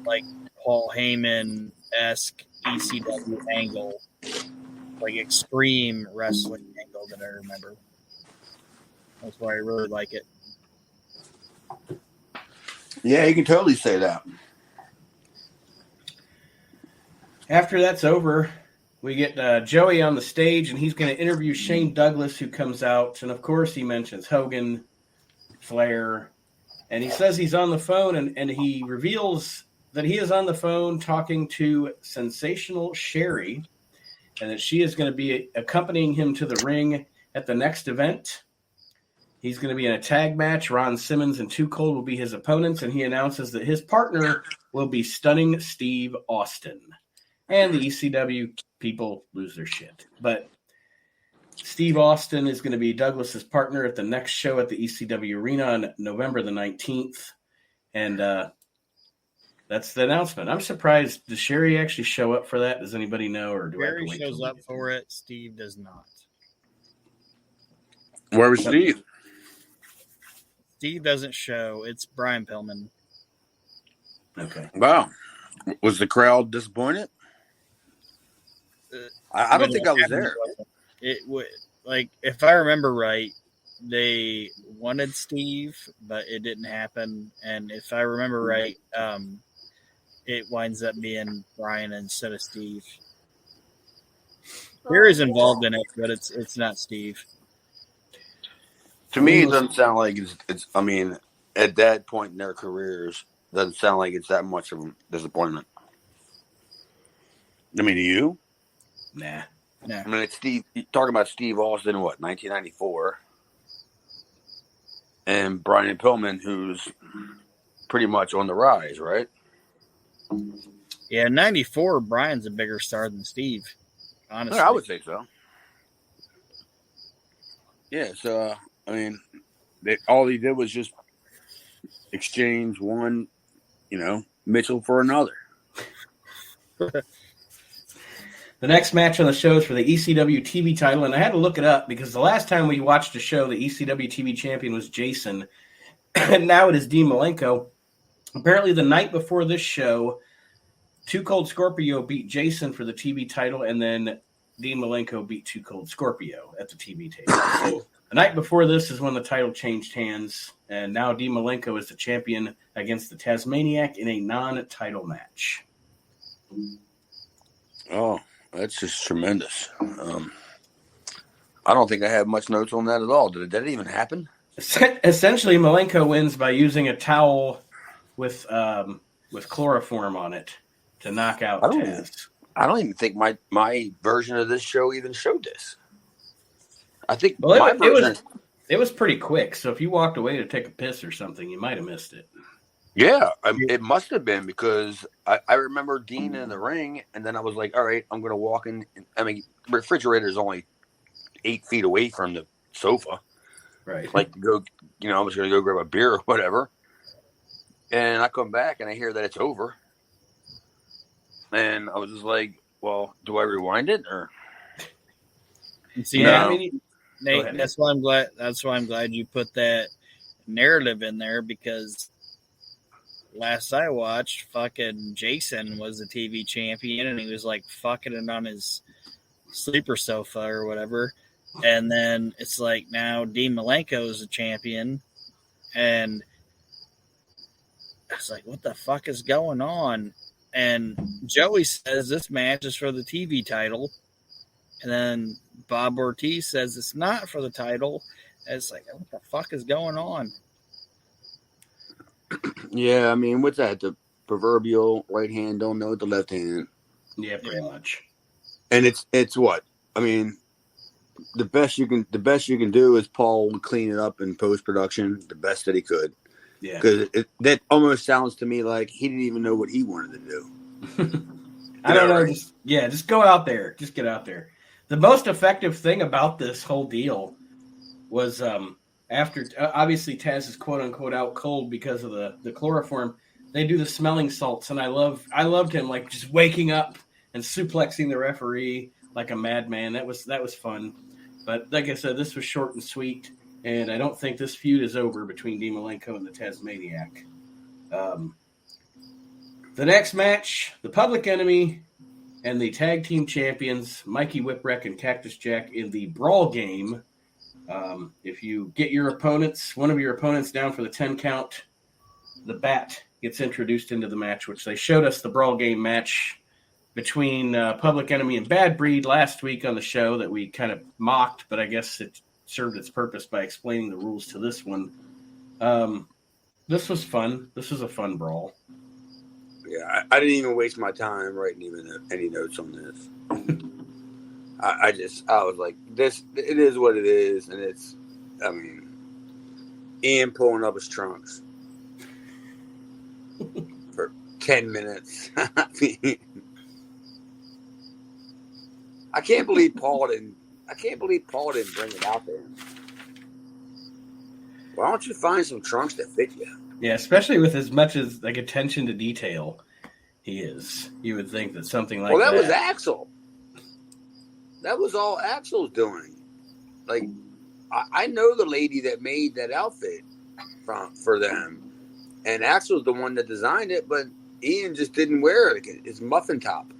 like Paul Heyman-esque ECW angle, like extreme wrestling angle that I remember. That's why I really like it. Yeah, you can totally say that. After that's over, we get Joey on the stage, and he's going to interview Shane Douglas, who comes out. And, of course, he mentions Hogan, Flair, and he says he's on the phone, and he reveals that he is on the phone talking to Sensational Sherry, and that she is going to be accompanying him to the ring at the next event. He's going to be in a tag match. Ron Simmons and Too Cold will be his opponents, and he announces that his partner will be Stunning Steve Austin. And the ECW people lose their shit. But Steve Austin is going to be Douglas's partner at the next show at the ECW Arena on November the 19th. And that's the announcement. I'm surprised. Does Sherry actually show up for that? Does anybody know? Or do Sherry I have to wait shows up for it. Steve does not. Where was Steve? Steve doesn't show. It's Brian Pillman. Okay. Wow. Was the crowd disappointed? I don't think I was there. It would, like, if I remember right, they wanted Steve, but it didn't happen. And if I remember right, it winds up being Brian instead of Steve. Sherry's involved in it, but it's not Steve. To me, it doesn't sound like it's. I mean, at that point in their careers, it doesn't sound like it's that much of a disappointment. I mean, to you? Nah. No. I mean, it's Steve. You're talking about Steve Austin, 1994, and Brian Pillman, who's pretty much on the rise, right? Yeah, 94, Brian's a bigger star than Steve, honestly. Yeah, I would say so. Yeah, so, I mean, all he did was just exchange one, Mitchell for another. The next match on the show is for the ECW TV title, and I had to look it up because the last time we watched a show, the ECW TV champion was Jason, and now it is Dean Malenko. Apparently, the night before this show, Too Cold Scorpio beat Jason for the TV title, and then Dean Malenko beat Too Cold Scorpio at the TV table. The night before this is when the title changed hands, and now Dean Malenko is the champion against the Tasmaniac in a non-title match. Oh, that's just tremendous. I don't think I have much notes on that at all. Did that even happen? Essentially, Malenko wins by using a towel with chloroform on it to knock out Taz. I don't even think my version of this show even showed this. I think my version... It was pretty quick, so if you walked away to take a piss or something, you might have missed it. Yeah, it must have been because I remember Dean in the ring, and then I was like, all right, I'm going to walk in. I mean, the refrigerator is only 8 feet away from the sofa. Right. Like, to go, I was going to go grab a beer or whatever. And I come back, and I hear that it's over. And I was just like, well, do I rewind it? Or? See, no. Nate, that's why I'm glad you put that narrative in there, because last I watched, fucking Jason was the TV champion, and he was like fucking it on his sleeper sofa or whatever. And then it's like now Dean Malenko is the champion, and I was like, what the fuck is going on? And Joey says this match is for the TV title, and then Bob Ortiz says it's not for the title, It's like, what the fuck is going on? Yeah, I mean, what's that? The proverbial right hand don't know the left hand. Yeah, pretty much. And it's what? I mean, the best you can do is Paul would clean it up in post production the best that he could. Yeah. Because that almost sounds to me like he didn't even know what he wanted to do. I don't know. Right? Just go out there. Just get out there. The most effective thing about this whole deal was after obviously Taz is quote unquote out cold because of the chloroform. They do the smelling salts, and I loved him like just waking up and suplexing the referee like a madman. That was fun. But like I said, this was short and sweet, and I don't think this feud is over between Dean Malenko and the Tasmaniac. The next match, the Public Enemy and the tag team champions, Mikey Whipwreck and Cactus Jack, in the Brawl game. If you get one of your opponents down for the 10 count, the Bat gets introduced into the match, which they showed us the Brawl game match between Public Enemy and Bad Breed last week on the show that we kind of mocked, but I guess it served its purpose by explaining the rules to this one. This was fun. This was a fun brawl. Yeah, I didn't even waste my time writing even any notes on this. I was like, this, it is what it is. And it's, I mean, Ian pulling up his trunks for 10 minutes. I mean, I can't believe Paul didn't bring it out there. Why don't you find some trunks that fit you? Yeah, especially with as much as like attention to detail he is. You would think that something like that. Well, that was Axel. That was all Axel's doing. Like, I know the lady that made that outfit for them, and Axel's the one that designed it, but Ian just didn't wear it. It's muffin top.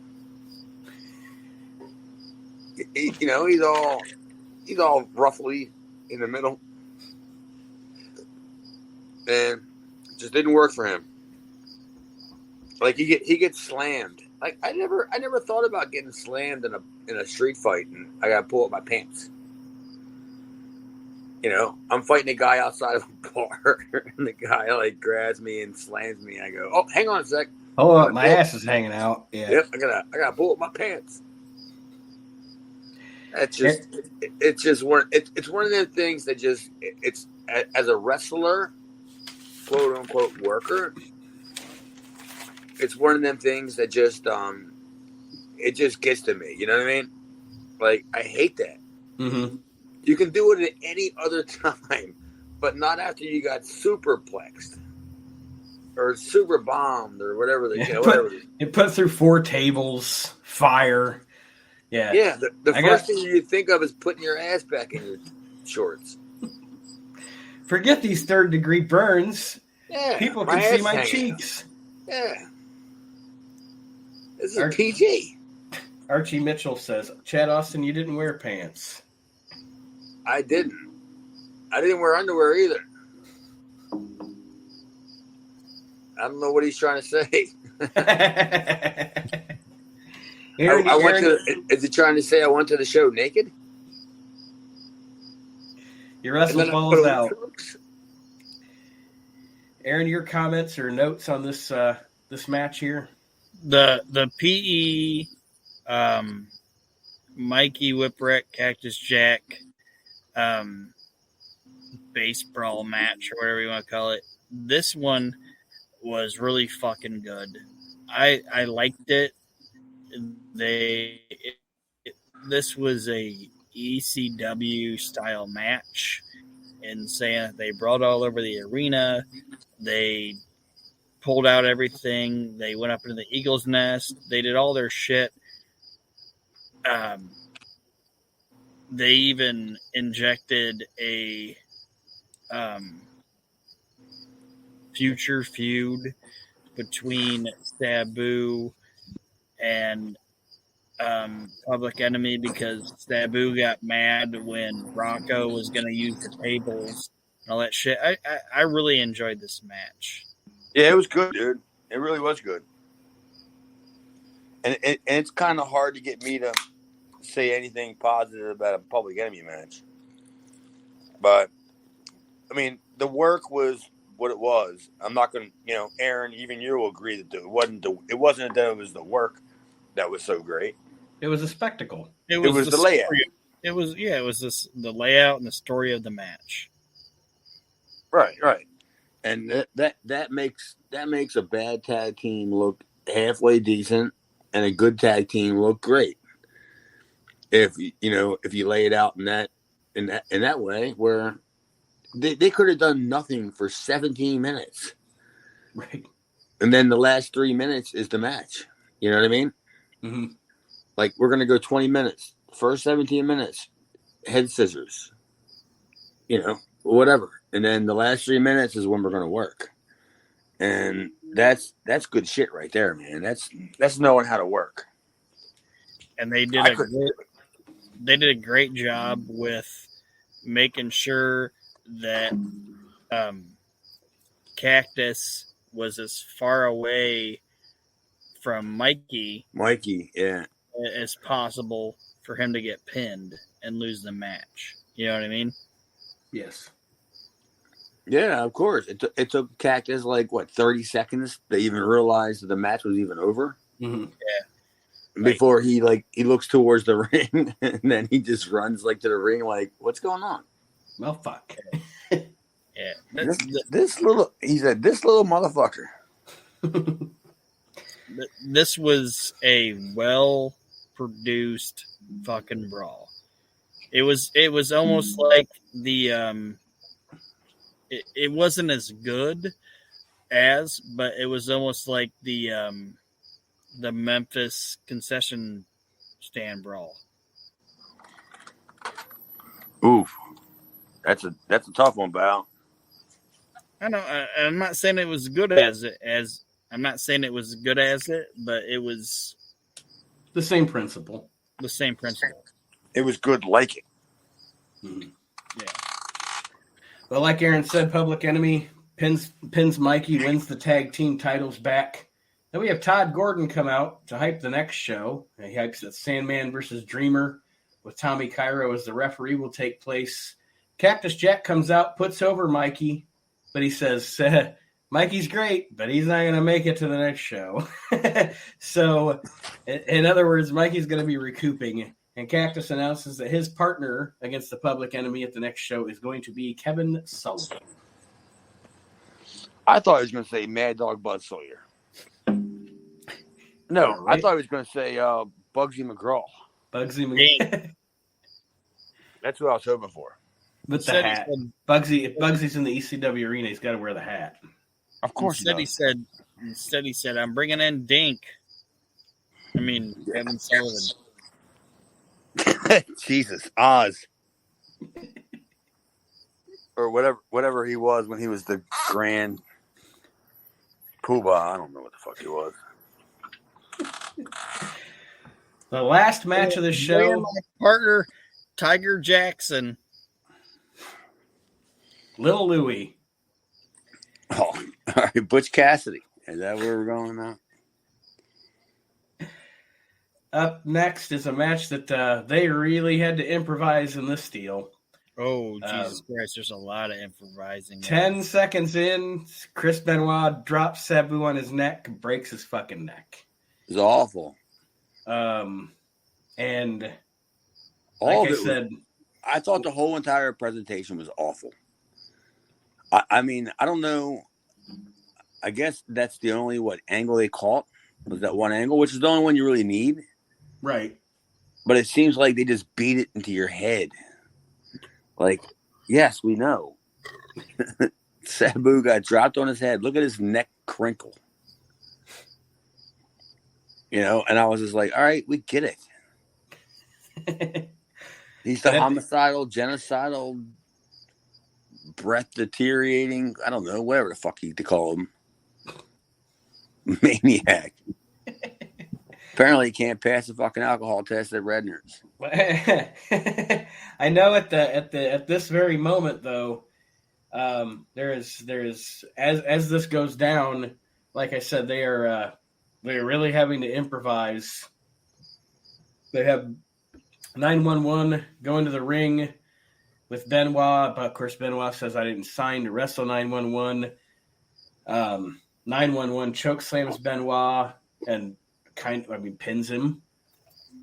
You know, he's all roughly in the middle, and it just didn't work for him. Like he gets slammed. Like I never thought about getting slammed in a street fight, and I gotta pull up my pants. You know, I'm fighting a guy outside of a bar, and the guy like grabs me and slams me. And I go, "Oh, hang on a sec. Hold up, my ass is hanging out." Yeah. Yep, I gotta pull up my pants. It's just one of them things that just it's as a wrestler, quote unquote worker. It's one of them things that just it just gets to me. You know what I mean? Like I hate that. Mm-hmm. You can do it at any other time, but not after you got superplexed or super bombed or whatever. It put through 4 tables, fire. Yeah. Yeah. The first thing you think of is putting your ass back in your shorts. Forget these 3rd-degree burns. Yeah. People can see my cheeks. Yeah. This is PG. Archie Mitchell says, Chad Austin, you didn't wear pants. I didn't. I didn't wear underwear either. I don't know what he's trying to say. Is he trying to say I went to the show naked? Your wrestle falls out. Aaron, your comments or notes on this this match here? The PE, Mikey Whipwreck, Cactus Jack, base brawl match or whatever you want to call it. This one was really fucking good. I liked it. This was a ECW style match, and saying they brawled all over the arena. They pulled out everything. They went up into the Eagle's Nest. They did all their shit. They even injected a future feud between Sabu and Public Enemy because Sabu got mad when Rocco was going to use the tables and all that shit. I really enjoyed this match. Yeah, it was good, dude. It really was good. And it's kind of hard to get me to say anything positive about a Public Enemy match. But I mean, the work was what it was. I'm not going to, Aaron, even you will agree that it wasn't that it was the work that was so great. It was a spectacle. It was the layout. It was the layout and the story of the match. Right. And that makes a bad tag team look halfway decent and a good tag team look great. If you lay it out in that way, where they could have done nothing for 17 minutes, right? And then the last 3 minutes is the match. You know what I mean? Mm-hmm. Like, we're gonna go 20 minutes. First 17 minutes, head scissors. Whatever. And then the last 3 minutes is when we're gonna work. And that's good shit right there, man. That's knowing how to work. And they did a great job with making sure that Cactus was as far away from Mikey, yeah, as possible for him to get pinned and lose the match. You know what I mean? Yes. Yeah, of course. It took Cactus 30 seconds to even realize that the match was even over. Mm-hmm. Yeah. Before he looks towards the ring and then he just runs to the ring what's going on? Well, fuck. Yeah. This little motherfucker. This was a well produced fucking brawl. It was almost like the it wasn't as good as, but it was almost like the Memphis concession stand brawl. Oof, that's a tough one, Val. I know. I'm not saying it was good as I'm not saying it was good as it, but it was the same principle. The same principle. It was good like it. Mm-hmm. Yeah. Well, like Aaron said, Public Enemy pins Mikey, wins the tag team titles back. Then we have Todd Gordon come out to hype the next show. He hypes that Sandman versus Dreamer with Tommy Cairo as the referee will take place. Cactus Jack comes out, puts over Mikey, but he says, Mikey's great, but he's not going to make it to the next show. So, in other words, Mikey's going to be recouping. And Cactus announces that his partner against the Public Enemy at the next show is going to be Kevin Sullivan. I thought he was going to say Mad Dog Bud Sawyer. No, right. I thought he was going to say Bugsy McGraw. Bugsy McGraw. That's what I was hoping for. With the hat. If Bugsy's in the ECW arena, he's got to wear the hat. Of course Instead he said, I'm bringing in Dink. I mean, Kevin Sullivan. Jesus, Oz. Or whatever he was when he was the Grand Poobah. I don't know what the fuck he was. The last match of the show. My partner, Tiger Jackson. Little Louie. Oh, all right, Butch Cassidy. Is that where we're going now? Up next is a match that they really had to improvise in this deal. Oh, Jesus Christ, there's a lot of improvising. 10 seconds in, Chris Benoit drops Sabu on his neck and breaks his fucking neck. It's awful. And all like I said... I thought the whole entire presentation was awful. I mean, I don't know. I guess that's the only, angle they caught was that one angle, which is the only one you really need. Right. But it seems like they just beat it into your head. Yes, we know. Sabu got dropped on his head. Look at his neck crinkle. And I was just like, all right, we get it. He's the homicidal, genocidal, breath deteriorating, I don't know, whatever the fuck you call him. Maniac. Apparently he can't pass the fucking alcohol test at Redner's. I know at this very moment though, there is as this goes down, like I said, they're really having to improvise. They have 911 go into the ring. with Benoit, but of course Benoit says I didn't sign to wrestle 911. 911 chokeslams Benoit and pins him.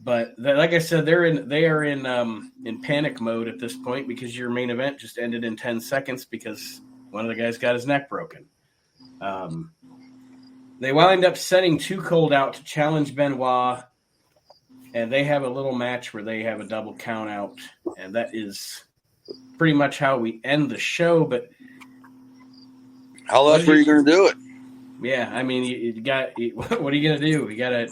But like I said, they are in panic mode at this point because your main event just ended in 10 seconds because one of the guys got his neck broken. They wind up sending Too Cold out to challenge Benoit, and they have a little match where they have a double count out, and that is pretty much how we end the show. But how else were you going to do it? Yeah, I mean, you got. What are you going to do? You got to.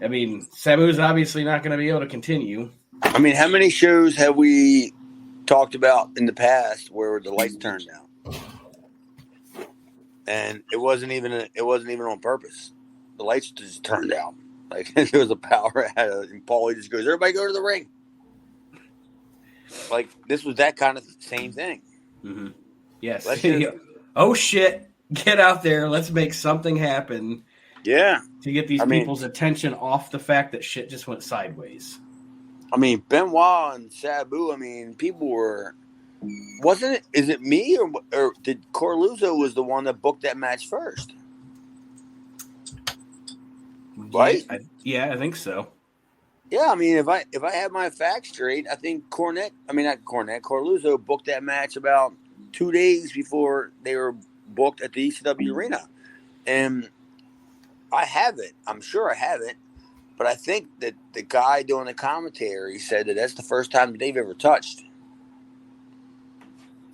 I mean, Sabu's obviously not going to be able to continue. I mean, how many shows have we talked about in the past where the lights turned down, and it wasn't even on purpose. The lights just turned out. Like there was a power out, and Paulie just goes, "Everybody go to the ring." Like this was that kind of same thing. Mm-hmm. Yes. Oh shit! Get out there. Let's make something happen. Yeah. To get these people's attention off the fact that shit just went sideways. I mean, Benoit and Sabu. I mean, people were. Wasn't it? Is it me or did Corluzzo was the one that booked that match first? Right? I think so. Yeah, I mean, if I have my facts straight, I think Corluzzo booked that match about 2 days before they were booked at the ECW arena, and I have it. I'm sure I have it, but I think that the guy doing the commentary said that that's the first time that they've ever touched.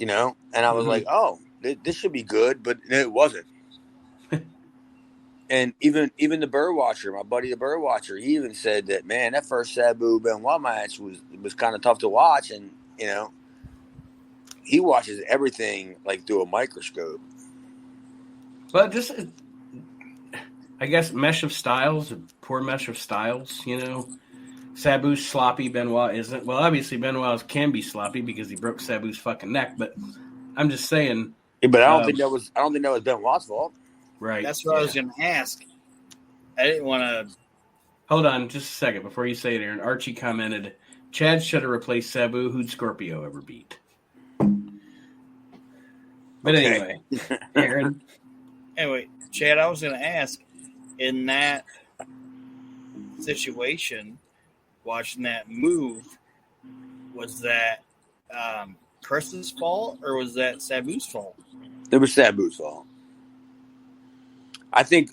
You know, and I was like, "Oh, this should be good," but it wasn't. And even the Bird Watcher, my buddy the Bird Watcher, he even said that, man, that first Sabu Benoit match was kind of tough to watch, and you know, he watches everything like through a microscope. But just, I guess, mesh of styles, poor mesh of styles. You know, Sabu's sloppy, Benoit isn't. Well, obviously Benoit can be sloppy because he broke Sabu's fucking neck. But I'm just saying. Yeah, but I don't think that was Benoit's fault. Right. That's what I was going to ask. I didn't want to. Hold on just a second before you say it, Aaron. Archie commented, Chad should have replaced Sabu. Who'd Scorpio ever beat? But anyway, Aaron. Anyway, Chad, I was going to ask, in that situation, watching that move, was that Chris's fault or was that Sabu's fault? It was Sabu's fault. I think,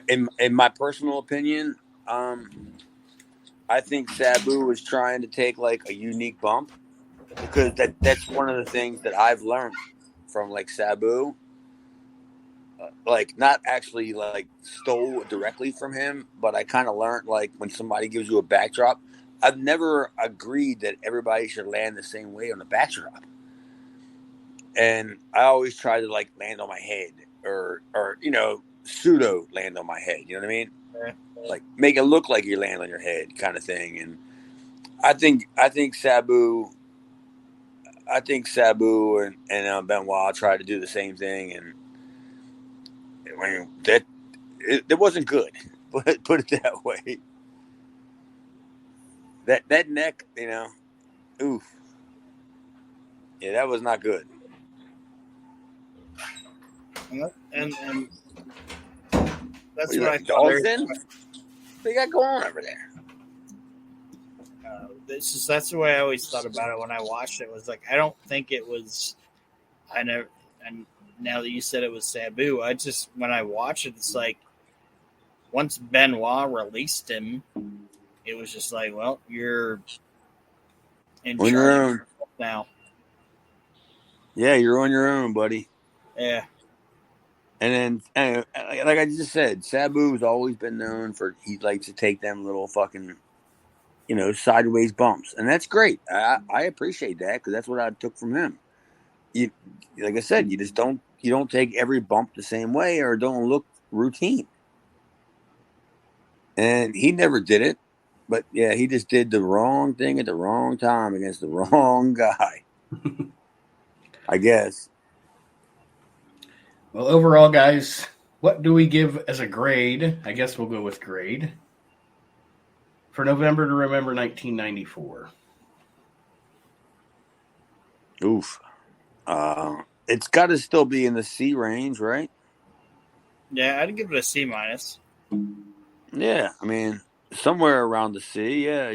in my personal opinion, I think Sabu was trying to take like a unique bump because that's one of the things that I've learned from like Sabu. Like not actually like stole directly from him, but I kind of learned like when somebody gives you a backdrop, I've never agreed that everybody should land the same way on the backdrop. And I always try to like land on my head or you know, pseudo land on my head. You know what I mean? Yeah. Like make it look like you land on your head kind of thing. And I think Sabu and Benoit tried to do the same thing, and I mean, it wasn't good. Put it that way. That neck, you know, oof. Yeah, that was not good. And that's what I thought. Dogs in? What you got going on over there? That's the way I always thought about it when I watched it. It was like I don't think it was. And now that you said it was Sabu, when I watched it, it's like once Benoit released him, it was just like, well, you're in on your own now. Yeah, you're on your own, buddy. Yeah. And then, like I just said, Sabu's always been known for he likes to take them little fucking, you know, sideways bumps, and that's great. I appreciate that because that's what I took from him. You, like I said, you don't take every bump the same way or don't look routine. And he never did it, but yeah, he just did the wrong thing at the wrong time against the wrong guy. I guess. Well, overall, guys, what do we give as a grade? I guess we'll go with grade for November to Remember 1994. Oof. It's got to still be in the C range, right? Yeah, I'd give it a C minus. Yeah, I mean somewhere around the C. Yeah,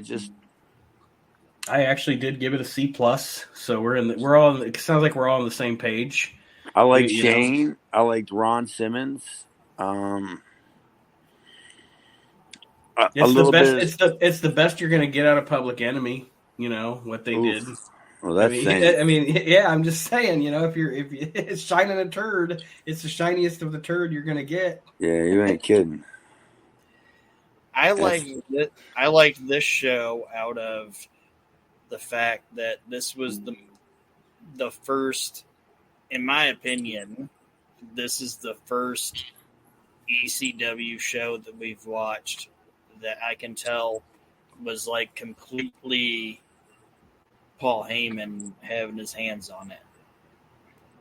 I actually did give it a C plus. So we're all. It sounds like we're all on the same page. I like You know, Shane. I liked Ron Simmons. Um, a it's the little best. bit. It's the best you're gonna get out of Public Enemy. You know what they did. Oof. Well, that's saying. I mean, yeah. I'm just saying. You know, if it's shining a turd, it's the shiniest of the turd you're gonna get. Yeah, you ain't kidding. I That's, like this show out of the fact that this was the first, in my opinion, this is the first ECW show that we've watched that I can tell was like completely Paul Heyman having his hands on it.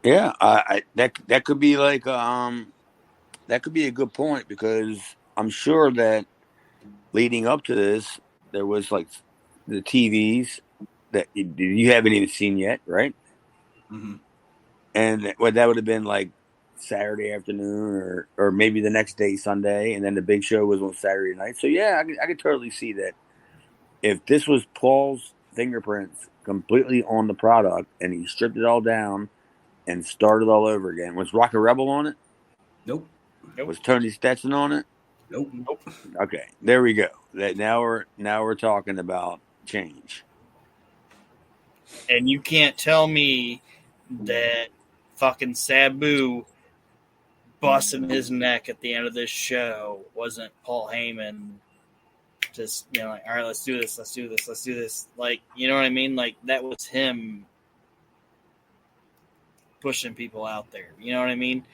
yeah. That could be like that could be a good point because I'm sure that leading up to this, there was like the TVs that you haven't even seen yet, right? Mm-hmm. And what that would have been like Saturday afternoon or maybe the next day Sunday, and then the big show was on Saturday night. So yeah, I could totally see that if this was Paul's fingerprints completely on the product and he stripped it all down and started all over again. Was Rocket Rebel on it? Nope. Was Tony Stetson on it? Nope. Okay, there we go. That now we're talking about change. And you can't tell me that fucking Sabu busting his neck at the end of this show wasn't Paul Heyman just, like, all right, let's do this. Like, you know what I mean? Like, that was him pushing people out there. You know what I mean?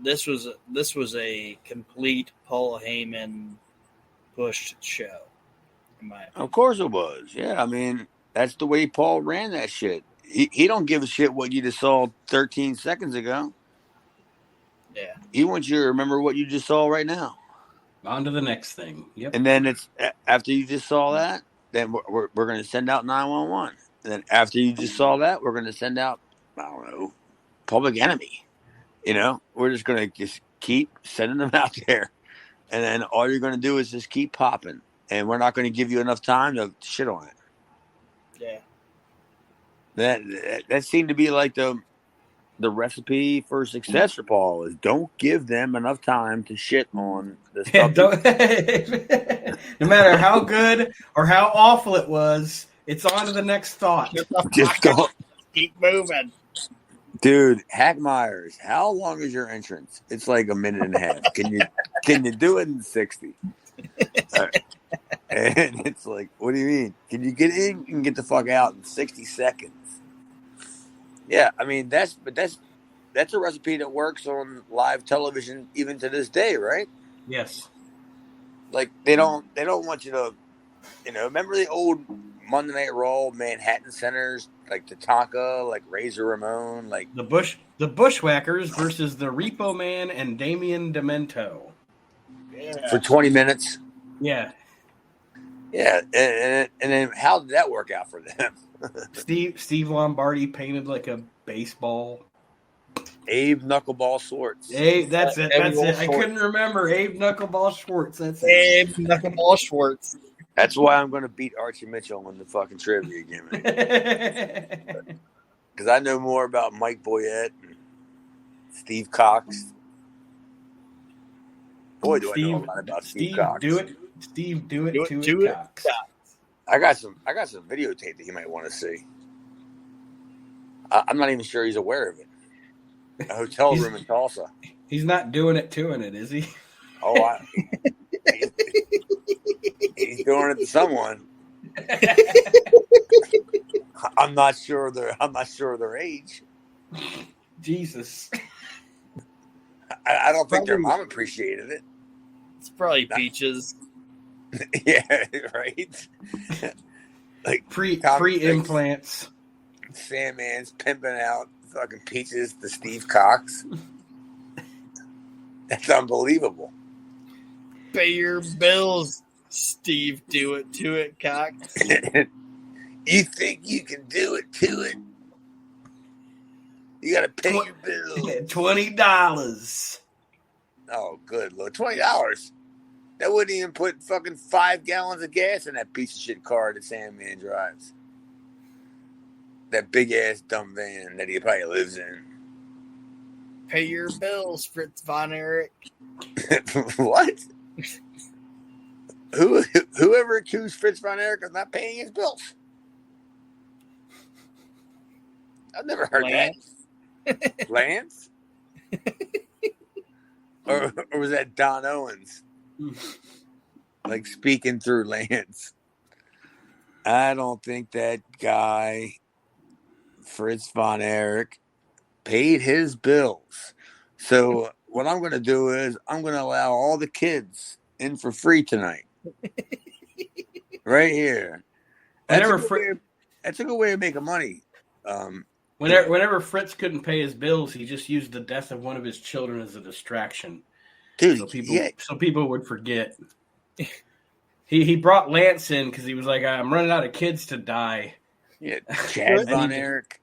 This was a complete Paul Heyman pushed show, in my opinion. Of course it was. Yeah, I mean that's the way Paul ran that shit. He don't give a shit what you just saw 13 seconds ago. Yeah. He wants you to remember what you just saw right now. On to the next thing. Yep. And then it's after you just saw that, then we're going to send out 911. And then after you just saw that, we're going to send out, I don't know, Public Enemy. You know, we're just going to just keep sending them out there. And then all you're going to do is just keep popping. And we're not going to give you enough time to shit on it. Yeah. That seemed to be like the recipe for success for Paul is don't give them enough time to shit on the stuff. No matter how good or how awful it was, it's on to the next thought. Just go. Keep moving. Dude, Hack Myers, how long is your entrance? It's like a minute and a half. Can you do it in 60? And it's like, what do you mean? Can you get in? You can get the fuck out in 60 seconds. Yeah, I mean that's a recipe that works on live television even to this day, right? Yes. Like they don't want you to, remember the old Monday Night Raw Manhattan centers like Tatanka, like Razor Ramon, like the Bushwhackers versus the Repo Man and Damien Demento. Yeah. For 20 minutes. Yeah. Yeah, and then how did that work out for them? Steve Lombardi painted like a baseball. Abe Knuckleball Schwartz. That's it. I couldn't remember Abe Knuckleball Schwartz. That's Abe Knuckleball Schwartz. That's why I'm going to beat Archie Mitchell in the fucking trivia game. Because I know more about Mike Boyette and Steve Cox. Boy, do I know a lot about Steve Cox. Do it to it, Cox. I got some videotape that you might want to see. I'm not even sure he's aware of it. A hotel room in Tulsa. He's not doing it, is he? Oh, he's doing it to someone. I'm not sure their age. Jesus. I don't think their mom appreciated it. It's probably Peaches. Yeah, right. Like pre implants. Sandman's pimping out fucking Peaches to Steve Cox. That's unbelievable. Pay your bills, Steve. Do it to it, Cox. You think you can do it to it? You got to pay your bills. $20. Oh, good Lord. $20. That wouldn't even put fucking 5 gallons of gas in that piece of shit car that Sandman drives. That big ass dumb van that he probably lives in. Pay your bills, Fritz Von Erich. What? Whoever accused Fritz Von Erich of not paying his bills? I've never heard that. Lance? or was that Don Owens? Like speaking through Lance. I don't think that guy, Fritz Von Erich, paid his bills. So what I'm going to do is I'm going to allow all the kids in for free tonight. Right here. That's a good way of making money. Whenever Fritz couldn't pay his bills, he just used the death of one of his children as a distraction. Dude, so people would forget. He brought Lance in because he was like, I'm running out of kids to die. Yeah, Chad Von Erich.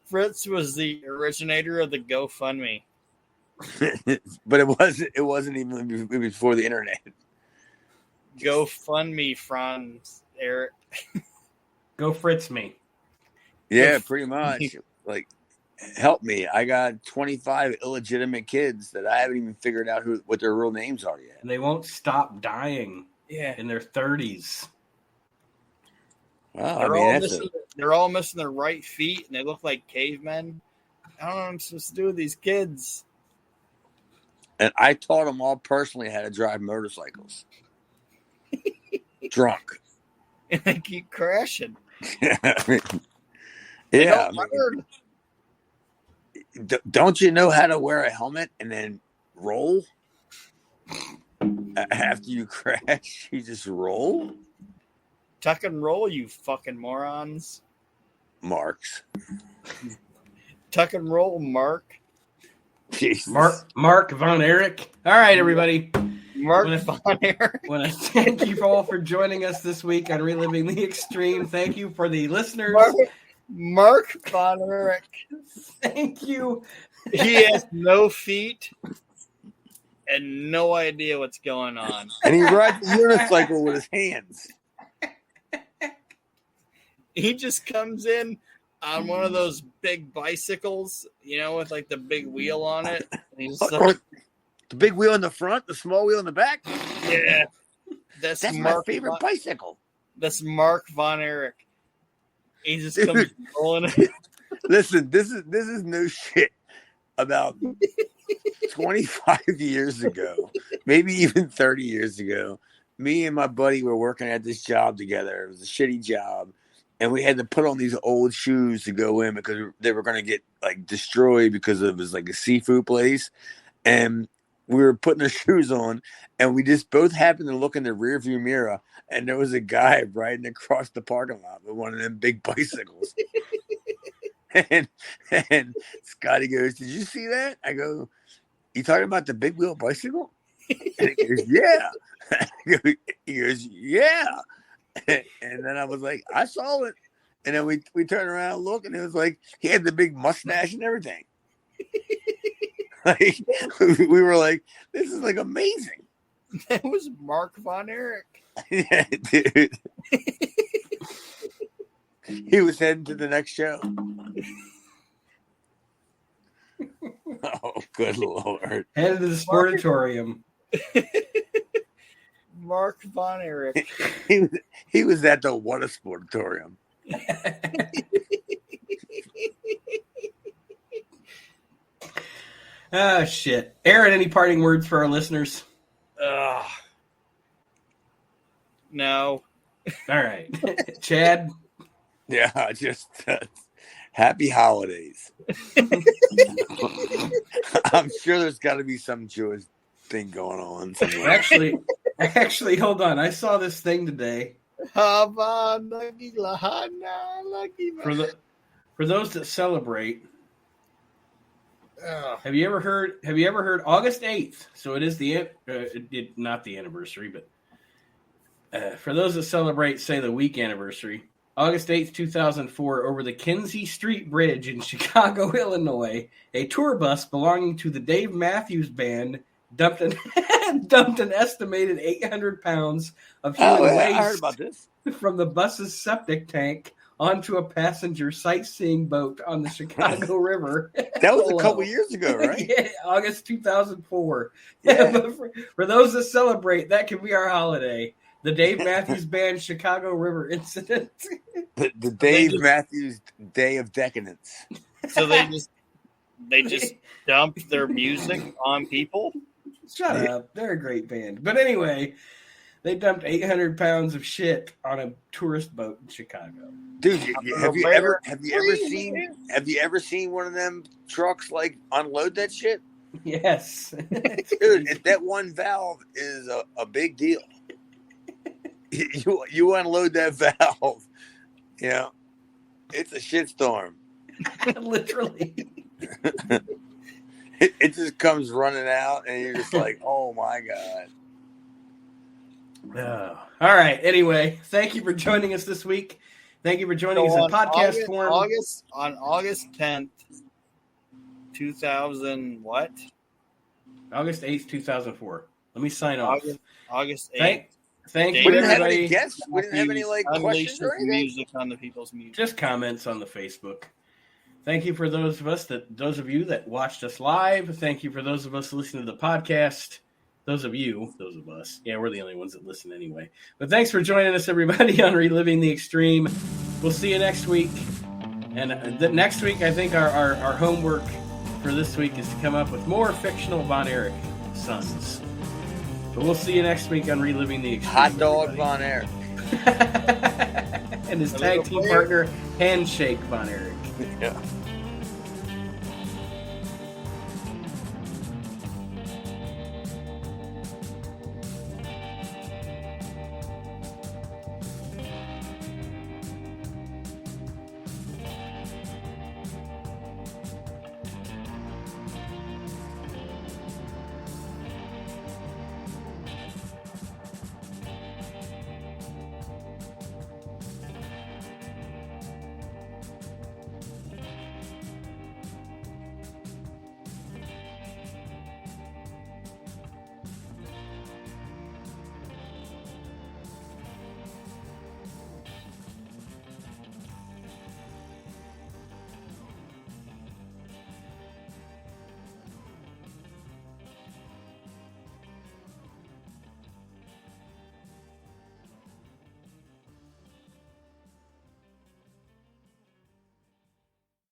Fritz was the originator of the GoFundMe. But it wasn't even before the internet. GoFundMe, Franz Eric. Go Fritz me. Yeah, pretty much. Like, help me. I got 25 illegitimate kids that I haven't even figured out what their real names are yet. And they won't stop dying in their 30s. Well, they're all missing their right feet, and they look like cavemen. I don't know what I'm supposed to do with these kids. And I taught them all personally how to drive motorcycles. Drunk. And they keep crashing. Yeah. Don't you know how to wear a helmet and then roll? After you crash, you just roll? Tuck and roll, you fucking morons. Marks. Tuck and roll, Mark. Jesus. Mark Von Erich. All right, everybody. Mark Von Erich. I want to thank you all for joining us this week on Reliving the Extreme. Thank you for the listeners. Mark Von Erich. Thank you. He has no feet and no idea what's going on. And he rides the unicycle with his hands. He just comes in on one of those big bicycles, with like the big wheel on it. And he's like, the big wheel in the front, the small wheel in the back? Yeah. That's my favorite bicycle. That's Mark Von Erich. He just comes rolling it. Listen, this is no shit. About 25 years ago, maybe even 30 years ago, me and my buddy were working at this job together. It was a shitty job. And we had to put on these old shoes to go in because they were going to get like destroyed because it was like a seafood place. And we were putting our shoes on, and we just both happened to look in the rearview mirror, and there was a guy riding across the parking lot with one of them big bicycles. and Scotty goes, "Did you see that?" I go, "You talking about the big wheel bicycle?" And he goes, "Yeah." He goes, "Yeah." And then I was like, "I saw it." And then we turned around and looked, and it was like he had the big mustache and everything. Like we were like, "This is like amazing." That was Mark Von Erich. Yeah, dude. He was heading to the next show. Oh, good Lord! Headed to the sportatorium. Mark Von Erich. He was at the What a Sportatorium. Oh, shit. Aaron, any parting words for our listeners? No. All right. Chad? Yeah, just happy holidays. I'm sure there's got to be some Jewish thing going on somewhere. Actually, hold on. I saw this thing today. For those that celebrate, have you ever heard August 8th? So it is not the anniversary, but for those that celebrate, say the week anniversary. August 8th, 2004, over the Kinsey Street Bridge in Chicago, Illinois, a tour bus belonging to the Dave Matthews Band dumped an estimated 800 pounds of human waste I heard about this. from the bus's septic tank onto a passenger sightseeing boat on the Chicago River. That was a couple years ago, right? Yeah, August 2004. Yeah. But for those that celebrate, that can be our holiday. The Dave Matthews Band Chicago River incident. The Dave Matthews Day of Decadence. So they just dump their music on people? Shut up. They're a great band. But anyway, they dumped 800 pounds of shit on a tourist boat in Chicago. Dude, have you ever seen one of them trucks like unload that shit? Yes. Dude, if that one valve is a big deal. You unload that valve, you know, it's a shitstorm. Literally. It just comes running out, and you're just like, oh my god. All right. Anyway, thank you for joining us this week. Thank you for joining us in podcast form. On August 10th, 2000 what? August 8th, 2004. Let me sign off. August 8th. Thank you, We didn't have everybody. any guests. We didn't have any like questions or anything. Music on the people's music. Just comments on the Facebook. Thank you for those of you that watched us live. Thank you for those of us listening to the podcast. Those of us. Yeah, we're the only ones that listen anyway. But thanks for joining us, everybody, on Reliving the Extreme. We'll see you next week. And next week, I think our homework for this week is to come up with more fictional Von Erich sons. But we'll see you next week on Reliving the Extreme. Hot dog Von Erich. And his tag team partner, Handshake Von Erich. Yeah.